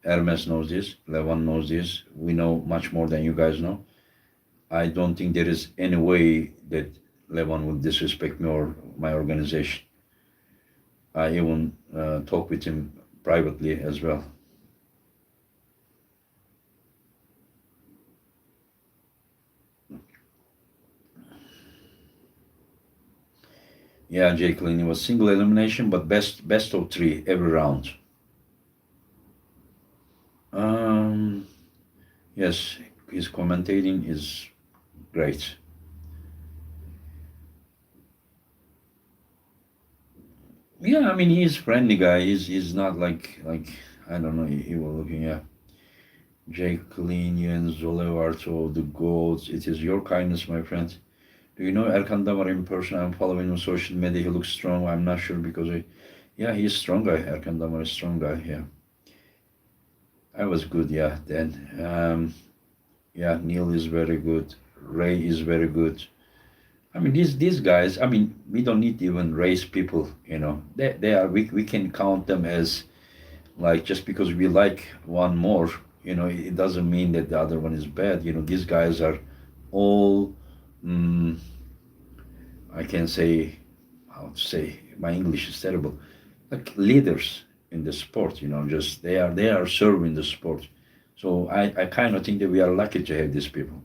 Hermes knows this. Levan knows this. We know much more than you guys know. I don't think there is any way that Levan would disrespect me or my organization. I even talk with him privately as well. Yeah, Jake Lynn, it was single elimination, but best of three every round. Um, yes, his commentating is great. Yeah, I mean he's friendly guy. He's not like I don't know. He was looking at Jake Lynn, Jens Olevarto, the goats. It is your kindness, my friend. Do you know Erkan Damar in person? I'm following him on social media. He looks strong. I'm not sure because yeah, he's strong guy. Erkan Damar is strong guy. Yeah, I was good. Yeah, then. Yeah, Neil is very good. Ray is very good. I mean, these guys. I mean, we don't need to even raise people. You know, they are. We can count them as like just because we like one more. You know, it doesn't mean that the other one is bad. You know, these guys are all. Mm, I can say how to say my English is terrible. Like leaders in the sport. You know, just they are serving the sport. So I kind of think that we are lucky to have these people.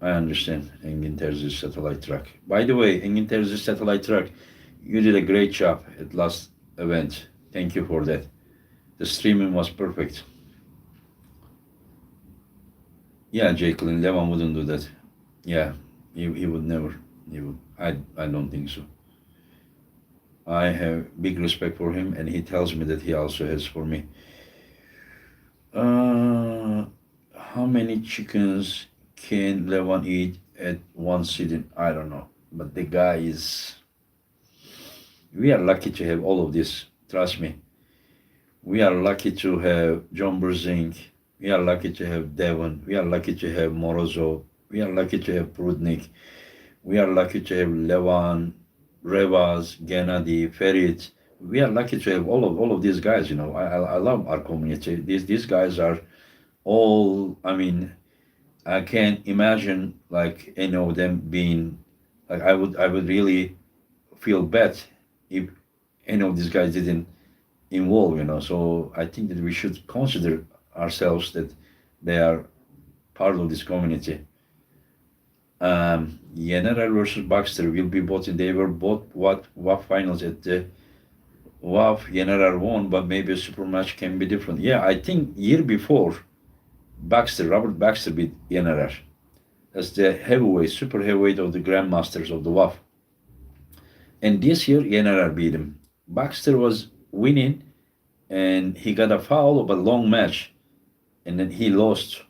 I understand. Engin Terzi's satellite truck. By the way, Engin Terzi's satellite truck, you did a great job at last event. Thank you for that. The streaming was perfect. Yeah, Jacqueline Levan wouldn't do that. Yeah, he would never. He would. I don't think so. I have big respect for him, and he tells me that he also has for me. Uh, how many chickens can Levan eat at one sitting? I don't know. But the guy is. We are lucky to have all of this. Trust me. We are lucky to have John Brzezinski. We are lucky to have Devon. We are lucky to have Morozov. We are lucky to have Prudnik. We are lucky to have Levan, Revaz, Gennady, Ferit. We are lucky to have all of these guys. You know, I love our community. These guys are all. I mean, I can't imagine like any of them being like I would really feel bad if any of these guys didn't involve, you know. So I think that we should consider ourselves that they are part of this community. Yenerer versus Baxter will be both, they were both what WAF finals at the WAF. Yenerer won, but maybe a super match can be different. Yeah, I think year before Robert Baxter beat Yenerer. That's the heavyweight, super heavyweight of the grandmasters of the WAF. And this year Yenerer beat him. Baxter was winning and he got a foul of a long match and then he lost.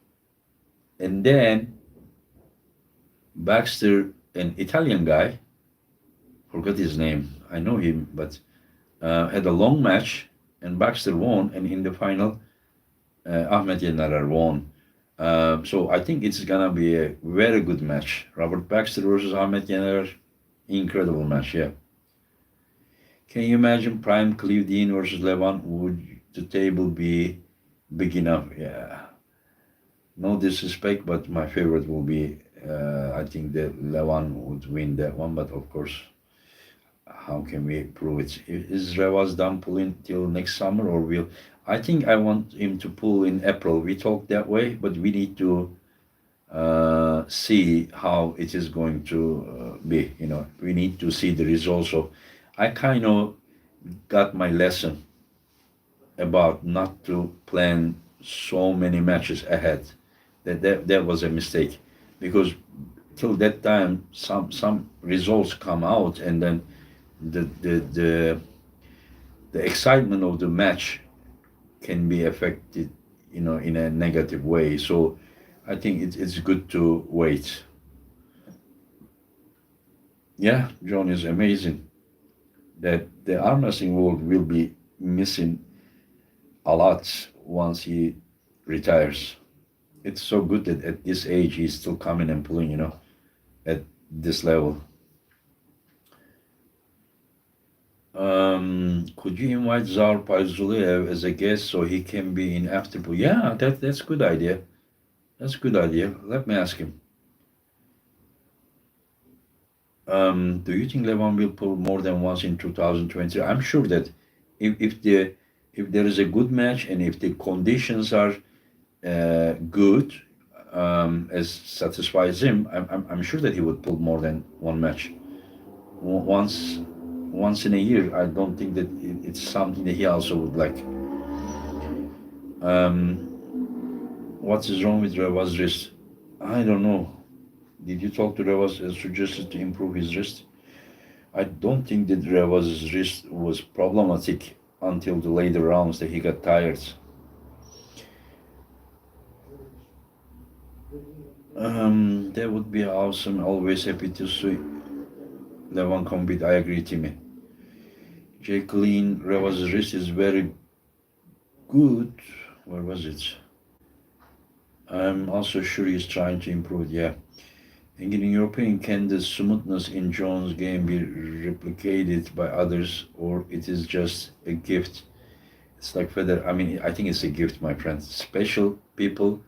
And then Baxter, an Italian guy, forgot his name, I know him, but had a long match and Baxter won. And in the final, Ahmet Yenerer won. So I think it's gonna be a very good match. Robert Baxter versus Ahmet Yenerer, incredible match, yeah. Can you imagine Prime Cleve Dean versus Levan? Would the table be big enough? Yeah. No disrespect, but my favorite will be. I think that Levan would win that one, but of course, how can we prove it? Is Revaz done pulling till next summer, or will? I think I want him to pull in April. We talked that way, but we need to see how it is going to be. You know, we need to see the results of. I kind of got my lesson about not to plan so many matches ahead. That was a mistake, because till that time some results come out and then the the the, the excitement of the match can be affected, you know, in a negative way. So I think it's good to wait. Yeah, John is amazing. That the arm wrestling world will be missing a lot once he retires. It's so good that at this age he's still coming and pulling, you know, at this level. Could you invite Zaur Pazulev as a guest so he can be in Afterpool? Yeah, that's a good idea. That's a good idea. Let me ask him. Do you think Levan will pull more than once in 2020? I'm sure that if there is a good match and if the conditions are good, as satisfies him, I'm sure that he would pull more than one match. Once in a year, I don't think that it's something that he also would like. What is wrong with Reva's wrist? I don't know. Did you talk to Revas and suggested to improve his wrist? I don't think that Reva's wrist was problematic until the later rounds that he got tired. That would be awesome. Always happy to see Levan compete. I agree, Timmy. Jacqueline Reva's wrist is very good. Where was it? I'm also sure he's trying to improve it. Yeah. And in your opinion, can the smoothness in Jones' game be replicated by others, or it is just a gift? It's like whether I mean I think it's a gift, my friend. Special people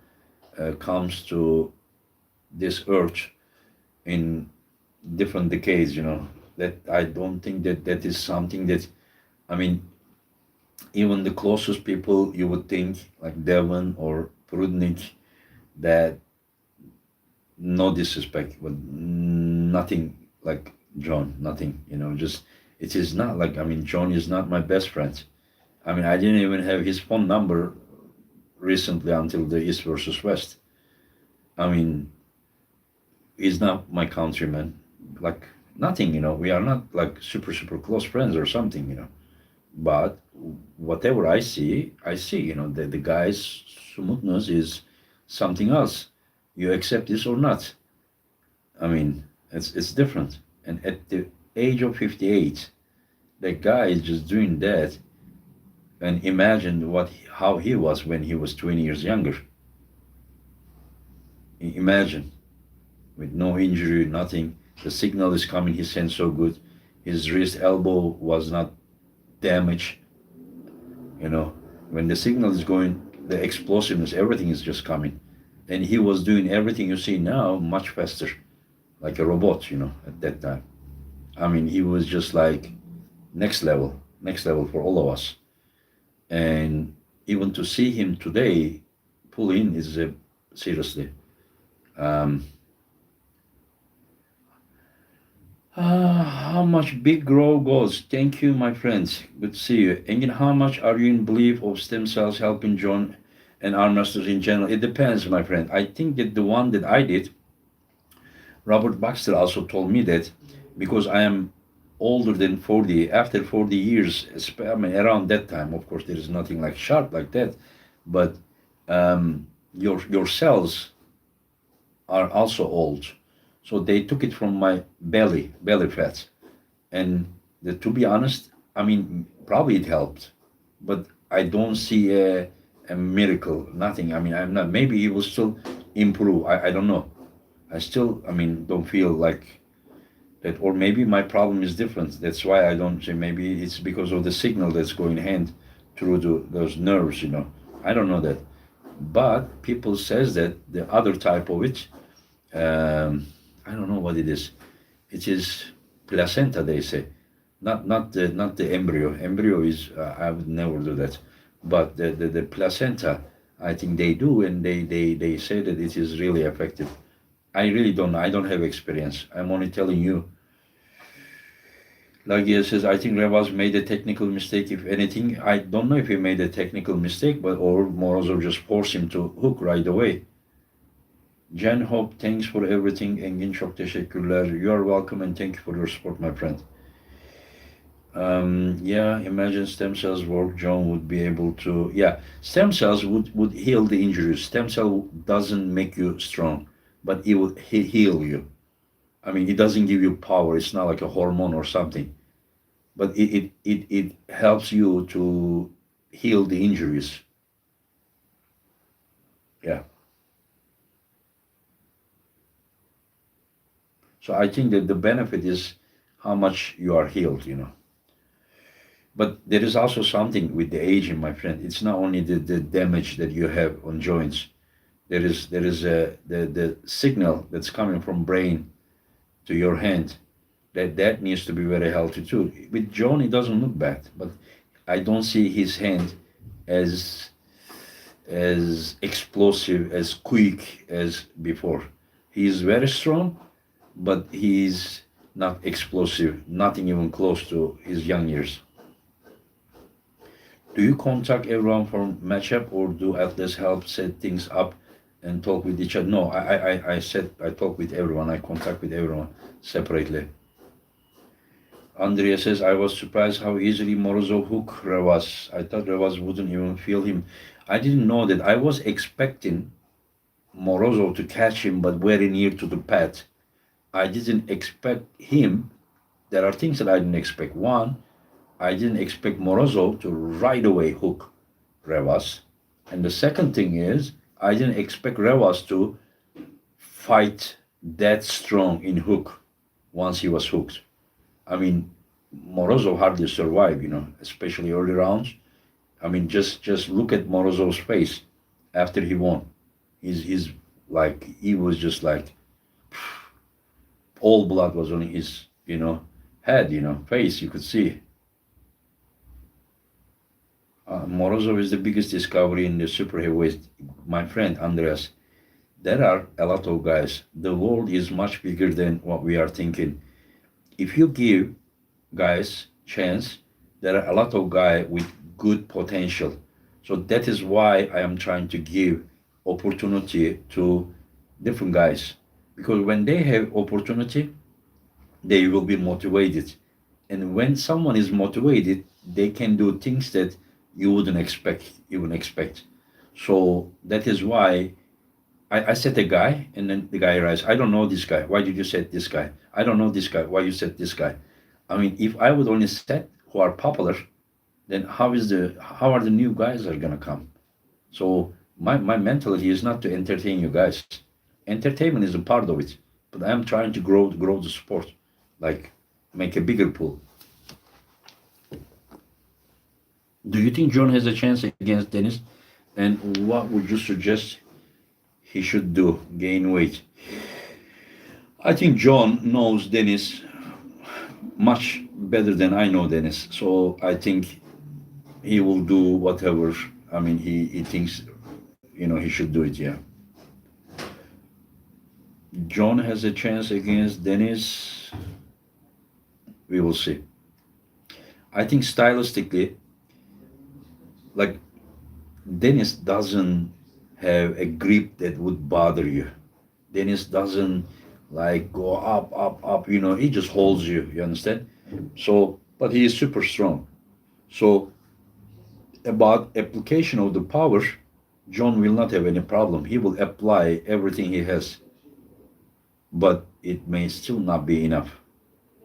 comes to this earth in different decades. You know that I don't think that that is something that I mean even the closest people you would think like Devon or Prudnik that no disrespect, but nothing like John, nothing, just it is not like, I mean, John is not my best friend. I mean, I didn't even have his phone number recently until the East versus West. I mean, he's not my countryman. Like, nothing, we are not like super, super close friends or something. But whatever I see, the guy's smoothness is something else. You accept this or not. I mean, it's different. And at the age of 58, the guy is just doing that. And imagine how he was when he was 20 years younger. Imagine, with no injury, nothing. The signal is coming. He sends so good. His wrist, elbow was not damaged. When the signal is going, the explosiveness, everything is just coming. And he was doing everything you see now much faster, like a robot, at that time. I mean, he was just like next level for all of us. And even to see him today pull in is seriously. Um, how much big grow goals? Thank you, my friends. Good to see you. Engin, how much are you in belief of stem cells helping John and arm wrestlers in general? It depends, my friend. I think that the one that I did, Robert Baxter also told me that because I am older than 40, after 40 years, I mean, around that time, of course, there is nothing like sharp like that, but your cells are also old. So they took it from my belly fat. And to be honest, I mean, probably it helped, but I don't see a miracle, nothing. I mean, I'm not, maybe he will still improve. I don't know. I still, I mean, don't feel like that, or maybe my problem is different. That's why I don't say, maybe it's because of the signal that's going hand through those nerves. I don't know that. But people says that the other type of it, I don't know what it is. It is placenta, they say, not the embryo. Embryo is I would never do that, but the placenta, I think they do, and they say that it is really effective. I really don't know. I don't have experience. I'm only telling you. Lagia says, I think Revaz made a technical mistake, if anything. I don't know if he made a technical mistake, but or Morozov just forced him to hook right away. Jen Hope, thanks for everything. Engin, çok teşekkürler. You are welcome and thank you for your support, my friend. Yeah, imagine stem cells work. John would be able to. Yeah, stem cells would heal the injuries. Stem cell doesn't make you strong, but it will heal you. I mean, it doesn't give you power. It's not like a hormone or something, but it helps you to heal the injuries. Yeah. So I think that the benefit is how much you are healed. But there is also something with the aging, my friend. It's not only the damage that you have on joints. There is the signal that's coming from brain to your hand that needs to be very healthy too. With John, it doesn't look bad, but I don't see his hand as as explosive, as quick as before. He is very strong, but he is not explosive, nothing even close to his young years. Do you contact everyone for matchup, or do athletes help set things up and talk with each other? No, I said I talk with everyone. I contact with everyone separately. Andrea says, I was surprised how easily Morozov hooked Revas. I thought Revas wouldn't even feel him. I didn't know that. I was expecting Morozov to catch him, but very near to the pad. I didn't expect him. There are things that I didn't expect. One, I didn't expect Morozov to right away hook Revas. And the second thing is, I didn't expect Revas to fight that strong in hook once he was hooked. I mean, Morozov hardly survived, especially early rounds. I mean, just look at Morozov's face after he won. He's like he was just like all blood was on his head, face. You could see. Morozov is the biggest discovery in the super heavyweight, my friend Andreas. There are a lot of guys. The world is much bigger than what we are thinking. If you give guys chance, there are a lot of guys with good potential. So that is why I am trying to give opportunity to different guys. Because when they have opportunity, they will be motivated. And when someone is motivated, they can do things that you wouldn't expect. So that is why I said a guy, and then the guy writes, I don't know this guy. Why did you say this guy? I don't know this guy. Why you said this guy? I mean, if I would only set who are popular, then how are the new guys are gonna come? So my mentality is not to entertain you guys. Entertainment is a part of it, but I am trying to grow the sport, like make a bigger pool. Do you think John has a chance against Dennis? And what would you suggest he should do? Gain weight. I think John knows Dennis much better than I know Dennis. So I think he will do whatever. I mean, he thinks, he should do it. Yeah. John has a chance against Dennis. We will see. I think stylistically, like Dennis doesn't have a grip that would bother you. Dennis doesn't like go up, up, up. He just holds you. You understand? So, but he is super strong. So, about application of the power, John will not have any problem. He will apply everything he has, but it may still not be enough.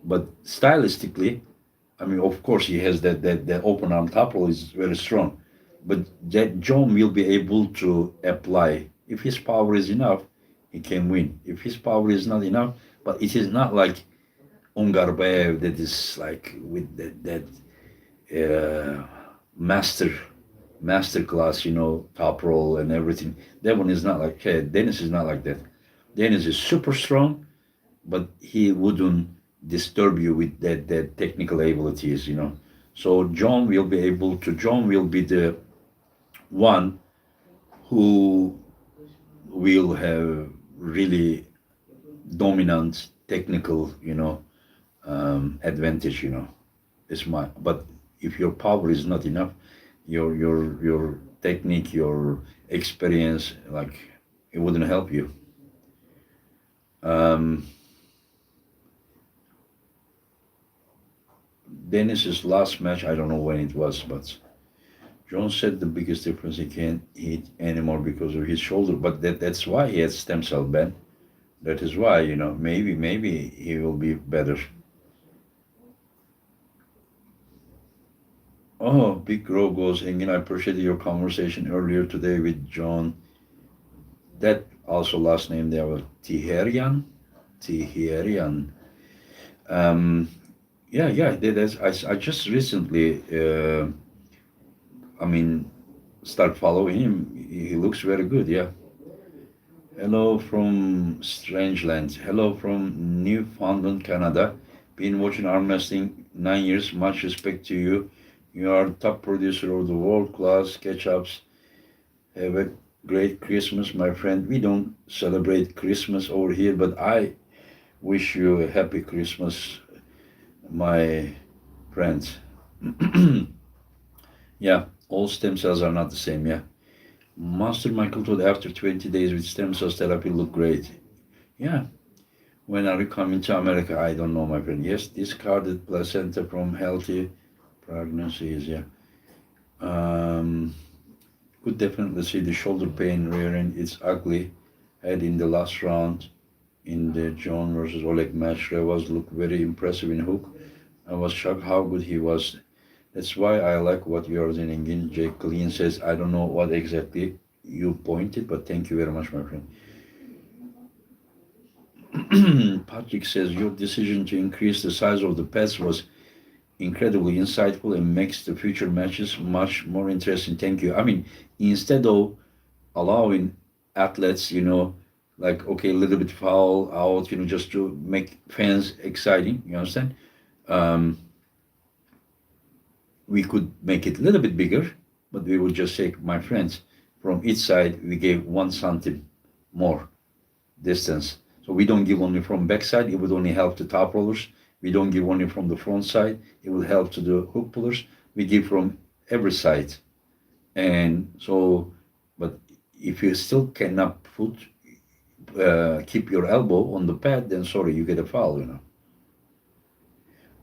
But stylistically, I mean, of course, he has that open arm top roll is very strong, but that John will be able to apply. If his power is enough, he can win. If his power is not enough, but it is not like Ungarbaev that is like with that master class, top roll and everything. That one is not like Dennis is not like that. Dennis is super strong, but he wouldn't disturb you with that technical abilities. So John will be the one who will have really dominant technical, advantage. It's but if your power is not enough, your technique, your experience, like it wouldn't help you. Um, Dennis's last match, I don't know when it was, but John said the biggest difference he can't hit anymore because of his shoulder. But that's why he had stem cell ban. That is why, maybe he will be better. Oh, Big Grow goes, Engin, I appreciated your conversation earlier today with John. That also last name there was Tiherian. Tiherian. Um, yeah, I just recently, I mean, start following him. He looks very good, yeah. Hello from Strangeland. Hello from Newfoundland, Canada. Been watching arm wrestling 9 years. Much respect to you. You are top producer of the world class sketch ups. Have a great Christmas, my friend. We don't celebrate Christmas over here, but I wish you a happy Christmas, my friends. Yeah, all stem cells are not the same. Yeah. Master Michael told after 20 days with stem cells therapy look great. Yeah. When are you coming to America? I don't know, my friend. Yes, discarded placenta from healthy pregnancies. Yeah. Um, could definitely see the shoulder pain rearing its ugly head in the last round in the John versus Oleg match. Revaz looked very impressive in hook. I was shocked how good he was. That's why I like what you are saying. Again, Jake Clean says, I don't know what exactly you pointed, but thank you very much, my friend. Patrick says, your decision to increase the size of the pads was incredibly insightful and makes the future matches much more interesting. Thank you. I mean, instead of allowing athletes, like, okay, a little bit foul out, just to make fans exciting, you understand? Um, we could make it a little bit bigger, but we would just say, my friends, from each side, we gave 1 cm more distance. So we don't give only from backside, it would only help the top rollers. We don't give only from the front side, it will help to the hook pullers. We give from every side. And so, but if you still cannot keep your elbow on the pad, then sorry, you get a foul.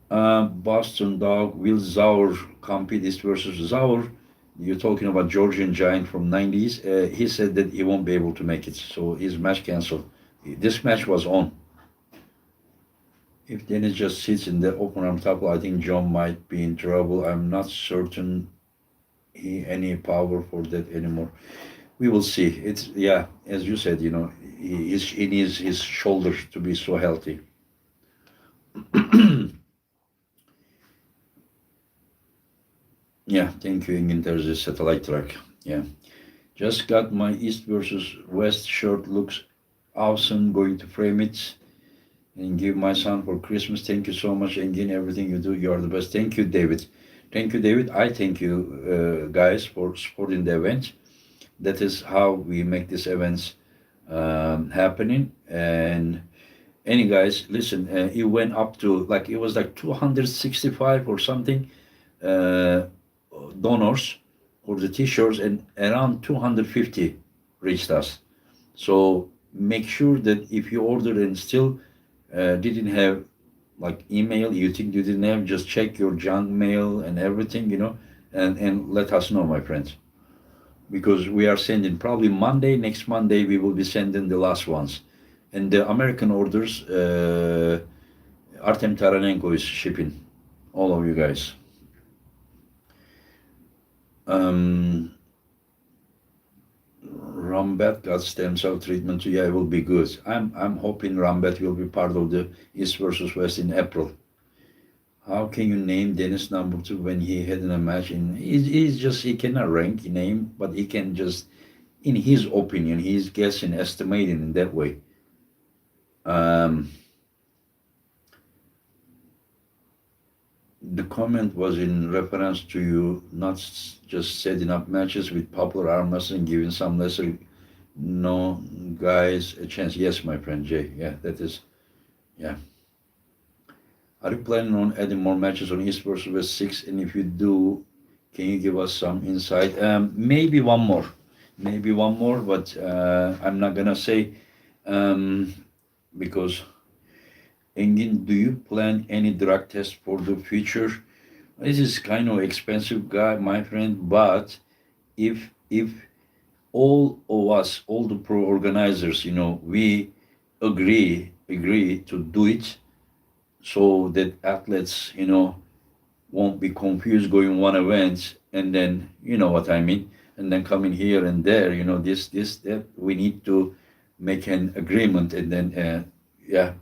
Boston Dog, will Zaur compete this versus Zaur? You're talking about Georgian giant from 90s. He said that he won't be able to make it, so his match canceled. This match was on. If Dennis just sits in the open arm tackle, I think John might be in trouble. I'm not certain he any power for that anymore. We will see. It's, yeah, as you said, he needs his shoulders to be so healthy. Yeah, thank you, Engin. There's a satellite track. Yeah. Just got my East versus West shirt. Looks awesome. Going to frame it and give my son for Christmas. Thank you so much, Engin. Everything you do, you are the best. Thank you, David. Thank you, David. I thank you, guys, for supporting the event. That is how we make these events happening. And any guys, listen, it went up to like, it was like 265 or something uh, donors for the t-shirts, and around 250 reached us. So make sure that if you ordered and still didn't have like email, you think you didn't have, just check your junk mail and everything, and let us know, my friends, because we are sending probably Monday, next Monday, we will be sending the last ones. And the American orders, Artem Taranenko is shipping all of you guys. Um, Rambet got stem cell treatment too. Yeah, it will be good. I'm hoping Rambet will be part of the East versus West in April. How can you name Dennis number two when he had in a match? He cannot rank name, but he can just, in his opinion, he's guessing, estimating in that way. Um, the comment was in reference to you not just setting up matches with popular arm wrestling, giving some lesser no guys a chance. Yes, my friend Jay. Yeah, that is. Yeah. Are you planning on adding more matches on East versus West 6? And if you do, can you give us some insight? Maybe one more. Maybe one more, but I'm not gonna say, um, because, Engin, do you plan any drug test for the future? This is kind of expensive, guy, my friend. But if all of us, all the pro organizers, we agree to do it, so that athletes, won't be confused going one event and then, you know what I mean, and then coming here and there, this that we need to make an agreement, and then yeah.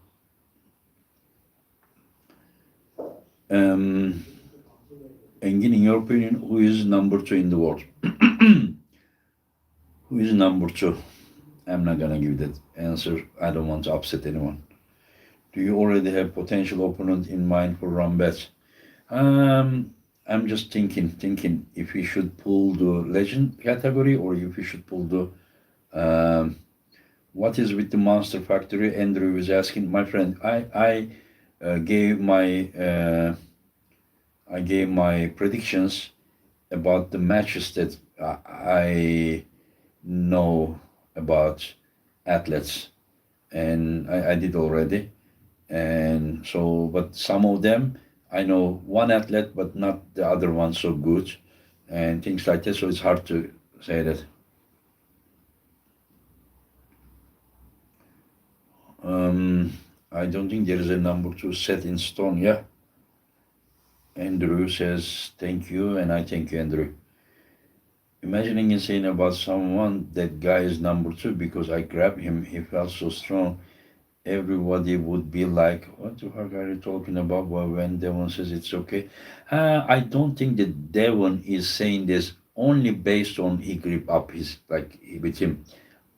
Um, Engin, in your opinion, who is number two in the world? Who is number two? I'm not gonna give that answer. I don't want to upset anyone. Do you already have potential opponent in mind for Rambet? Um, I'm just thinking if we should pull the legend category or if we should pull the um, what is with the Monster Factory? Andrew is asking, my friend. I gave my predictions about the matches that I know about athletes, and I did already. And so, but some of them I know one athlete, but not the other one so good, and things like that. So it's hard to say that. Um, I don't think there is a number two set in stone. Yeah, Andrew says thank you, and I thank you, Andrew. Imagining and saying about someone that guy is number two because I grabbed him. He felt so strong. Everybody would be like, "What the fuck are you talking about?" Well, when Devon says it's okay, I don't think that Devon is saying this only based on he grew up his like with him.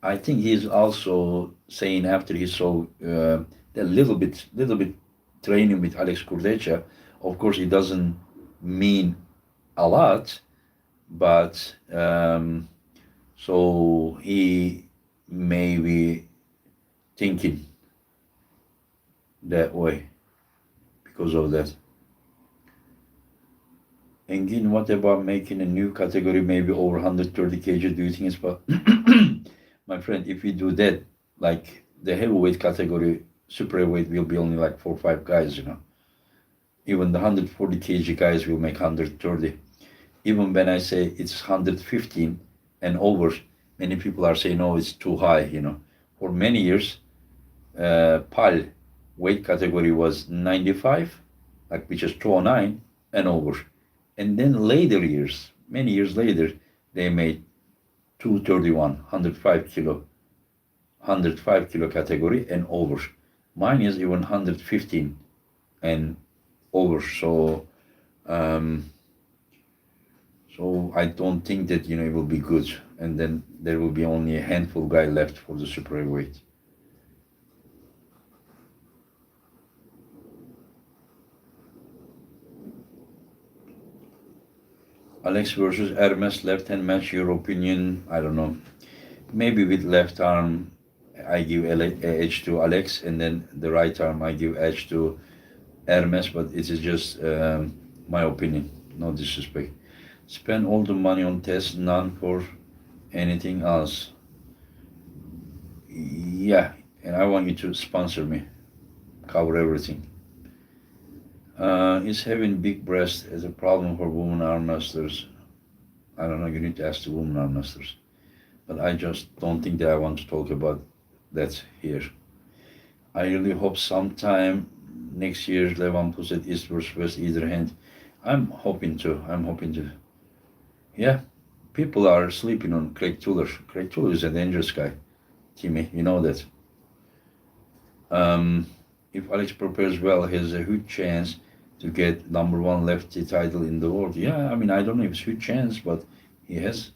I think he's also saying after he saw a little bit training with Alex Kurdecha. Of course, it doesn't mean a lot, but so he may be thinking that way because of that. Engin, what about making a new category, maybe over 130 kg? Do you think it's my friend? If we do that, like the heavyweight category, super heavyweight will be only like 4 or 5 guys. Even the 140 kg guys will make 130. Even when I say it's 115 and over, many people are saying, "Oh, it's too high." For many years, PAL weight category was 95, like which is 209 and over. And then later years, many years later, they made 231, 105 kilo category and over. Mine is even 115 and over. Um, so I don't think that it will be good. And then there will be only a handful guy left for the super heavyweight. Alex versus Hermes left hand match. Your opinion? I don't know. Maybe with left arm, I give edge to Alex, and then the right arm I give edge to Hermes. But it is just my opinion. No disrespect. Spend all the money on tests, none for anything else. Yeah, and I want you to sponsor me, cover everything. Is having big breast as a problem for women arm wrestlers? I don't know. You need to ask the women arm wrestlers. But I just don't think that I want to talk about that here. I really hope sometime next year Levan puts it East versus West either hand. I'm hoping to. I'm hoping to. Yeah, people are sleeping on Craig Tuller. Craig Tuller is a dangerous guy, Timmy. You know that. Um, if Alex prepares well, he has a huge chance to get number one lefty title in the world. Yeah, I mean, I don't know if it's huge chance, but he has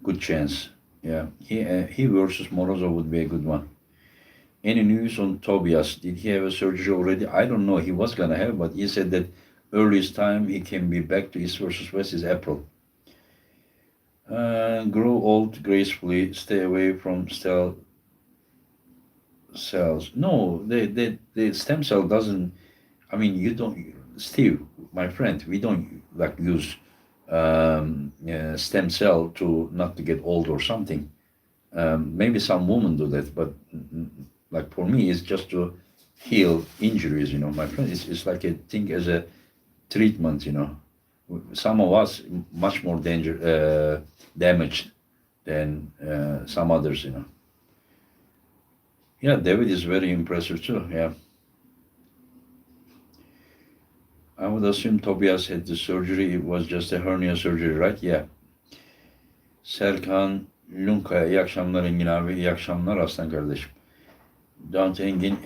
good chance. Yeah, he versus Morozov would be a good one. Any news on Tobias? Did he have a surgery already? I don't know. He was gonna have, but he said that earliest time he can be back to East versus West is April. Grow old gracefully. Stay away from stem cells. No, the stem cell doesn't. I mean, you don't, Steve, my friend. We don't like use stem cell to not to get old or something. Maybe some women do that, but like for me, it's just to heal injuries. My friend, it's like a thing as a treatment. Some of us much more damaged than some others. Yeah, David is very impressive too. Yeah, I would assume Tobias had the surgery. It was just a hernia surgery, right? Yeah. Serkan Lunkaya, iyi akşamlar Engin abi, iyi akşamlar Aslan kardeşim. Don't Engin,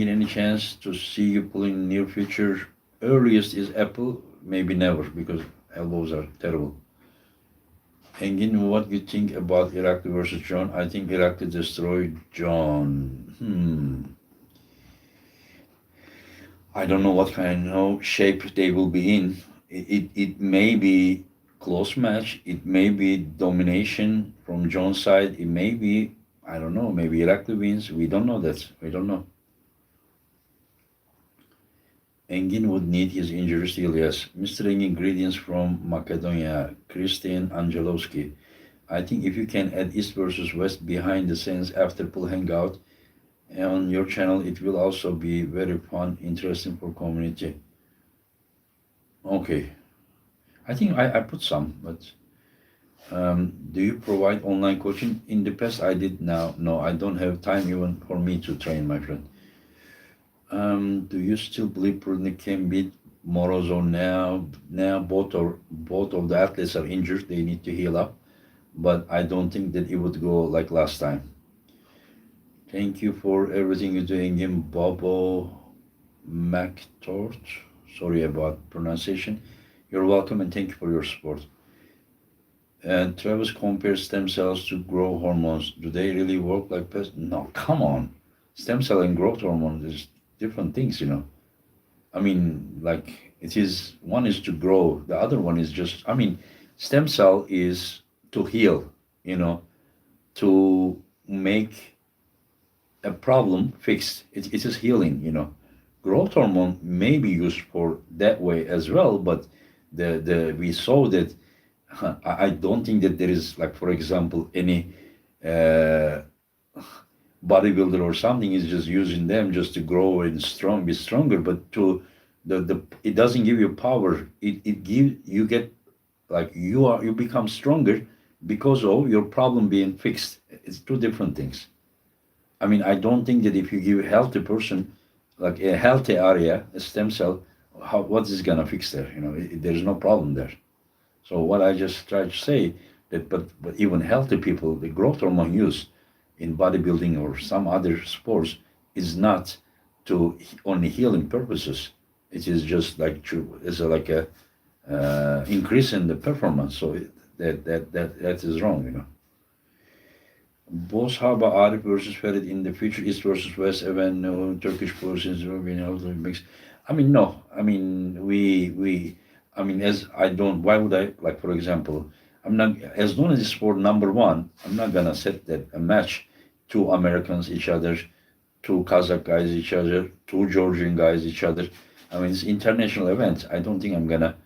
any chance to see you pulling in near future? Earliest is Apple, maybe never because elbows are terrible. Engin, what do you think about Irakli versus John? I think Irakli destroyed John. I don't know what kind of shape they will be in. it may be close match. It may be domination from John's side. It may be, I don't know, maybe Irakli wins. We don't know that. We don't know. Engin would need his injuries healed, yes. Mr. Ingredients from Macedonia, Christian Angelovsky. I think if you can add East versus West behind the scenes after pool hangout on your channel, it will also be very fun, interesting for community. Okay. I think I put some, but do you provide online coaching? In the past, I did. Now, no, I don't have time even for me to train, my friend. Do you still believe Prudnik can beat Morozov now? Now both of the athletes are injured. They need to heal up, but I don't think that it would go like last time. Thank you for everything you're doing in Bobo McTort. Sorry about pronunciation. You're welcome and thank you for your support. And Travis compares stem cells to growth hormones. Do they really work like pest? No, come on. Stem cell and growth hormone is different things, you know. I mean, like it is, one is to grow, the other one is just, I mean, stem cell is to heal, you know, to make a problem fixed. It is healing, you know. Growth hormone may be used for that way as well, but the we saw that I don't think that there is, like, for example, any bodybuilder or something is just using them just to grow and be stronger, but to the it doesn't give you power. It give you get, like, you become stronger because of your problem being fixed. It's two different things. I mean, I don't think that if you give a healthy person like a healthy area, a stem cell, what is gonna fix there? You know, there's no problem there. So what I just try to say that, but even healthy people, the growth hormone used in bodybuilding or some other sports is not to only healing purposes. It is just like like a increase in the performance. So that is wrong, you know. Both how about Arif versus Ferit in the future East versus West event? No Turkish persons will be in Olympics. I mean, no. I mean, we. I mean, as I don't. Why would I? Like, for example, I'm not. As long as it's for number one, I'm not gonna set that a match. Two Americans each other, two Kazakh guys each other, two Georgian guys each other. I mean, it's international event. I don't think I'm gonna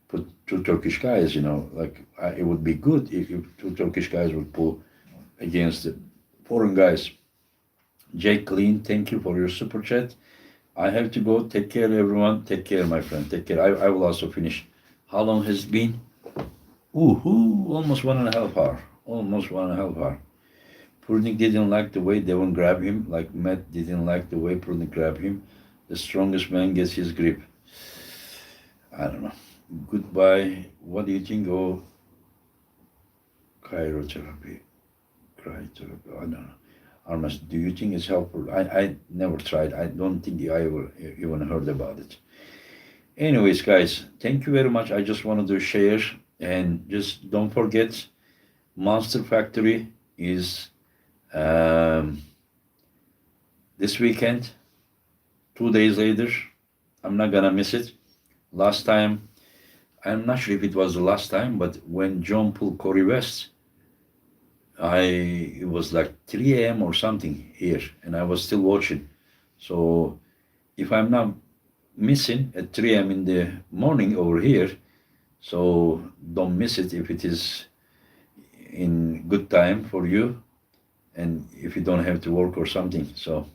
put two Turkish guys. You know, like it would be good if two Turkish guys would pull against the foreign guys. Jake Clean, thank you for your super chat. I have to go. Take care, everyone. Take care, my friend. Take care. I will also finish. How long has it been? Ooh, almost 1.5 hour. Almost 1.5 hour. Prudnik didn't like the way Devon grabbed him, like Matt didn't like the way Prudnik grabbed him. The strongest man gets his grip. I don't know. Goodbye. What do you think of cryotherapy? Cryotherapy. I don't know. Armas, do you think it's helpful? I never tried. I don't think I ever even heard about it. Anyways, guys, thank you very much. I just wanted to share, and just don't forget, Monster Factory is this weekend, 2 days later. I'm not gonna miss it. Last time, I'm not sure if it was the last time, but when John pulled Corey West, it was like 3 a.m. or something here, and I was still watching. So if I'm not missing at 3 a.m. in the morning over here, so don't miss it if it is in good time for you, and if you don't have to work or something. So,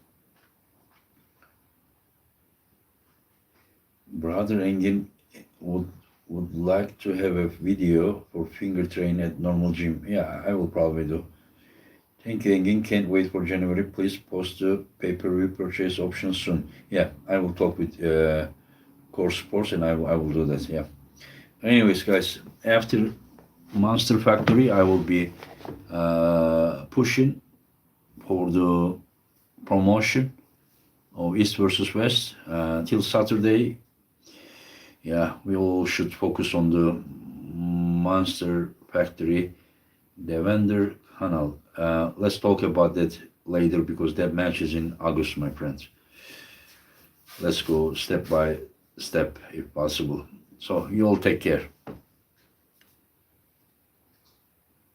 Brother Engin would like to have a video for finger train at normal gym. Yeah, I will probably do. Thank you, Engin. Can't wait for January. Please post the pay-per-view purchase option soon. Yeah, I will talk with Core Sports, and I will do that. Yeah. Anyways, guys, after Monster Factory, I will be pushing for the promotion of East versus West till Saturday. Yeah, we all should focus on the Monster Factory, Devender Kanal. Let's talk about that later because that match is in August, my friends. Let's go step by step if possible. So you all take care.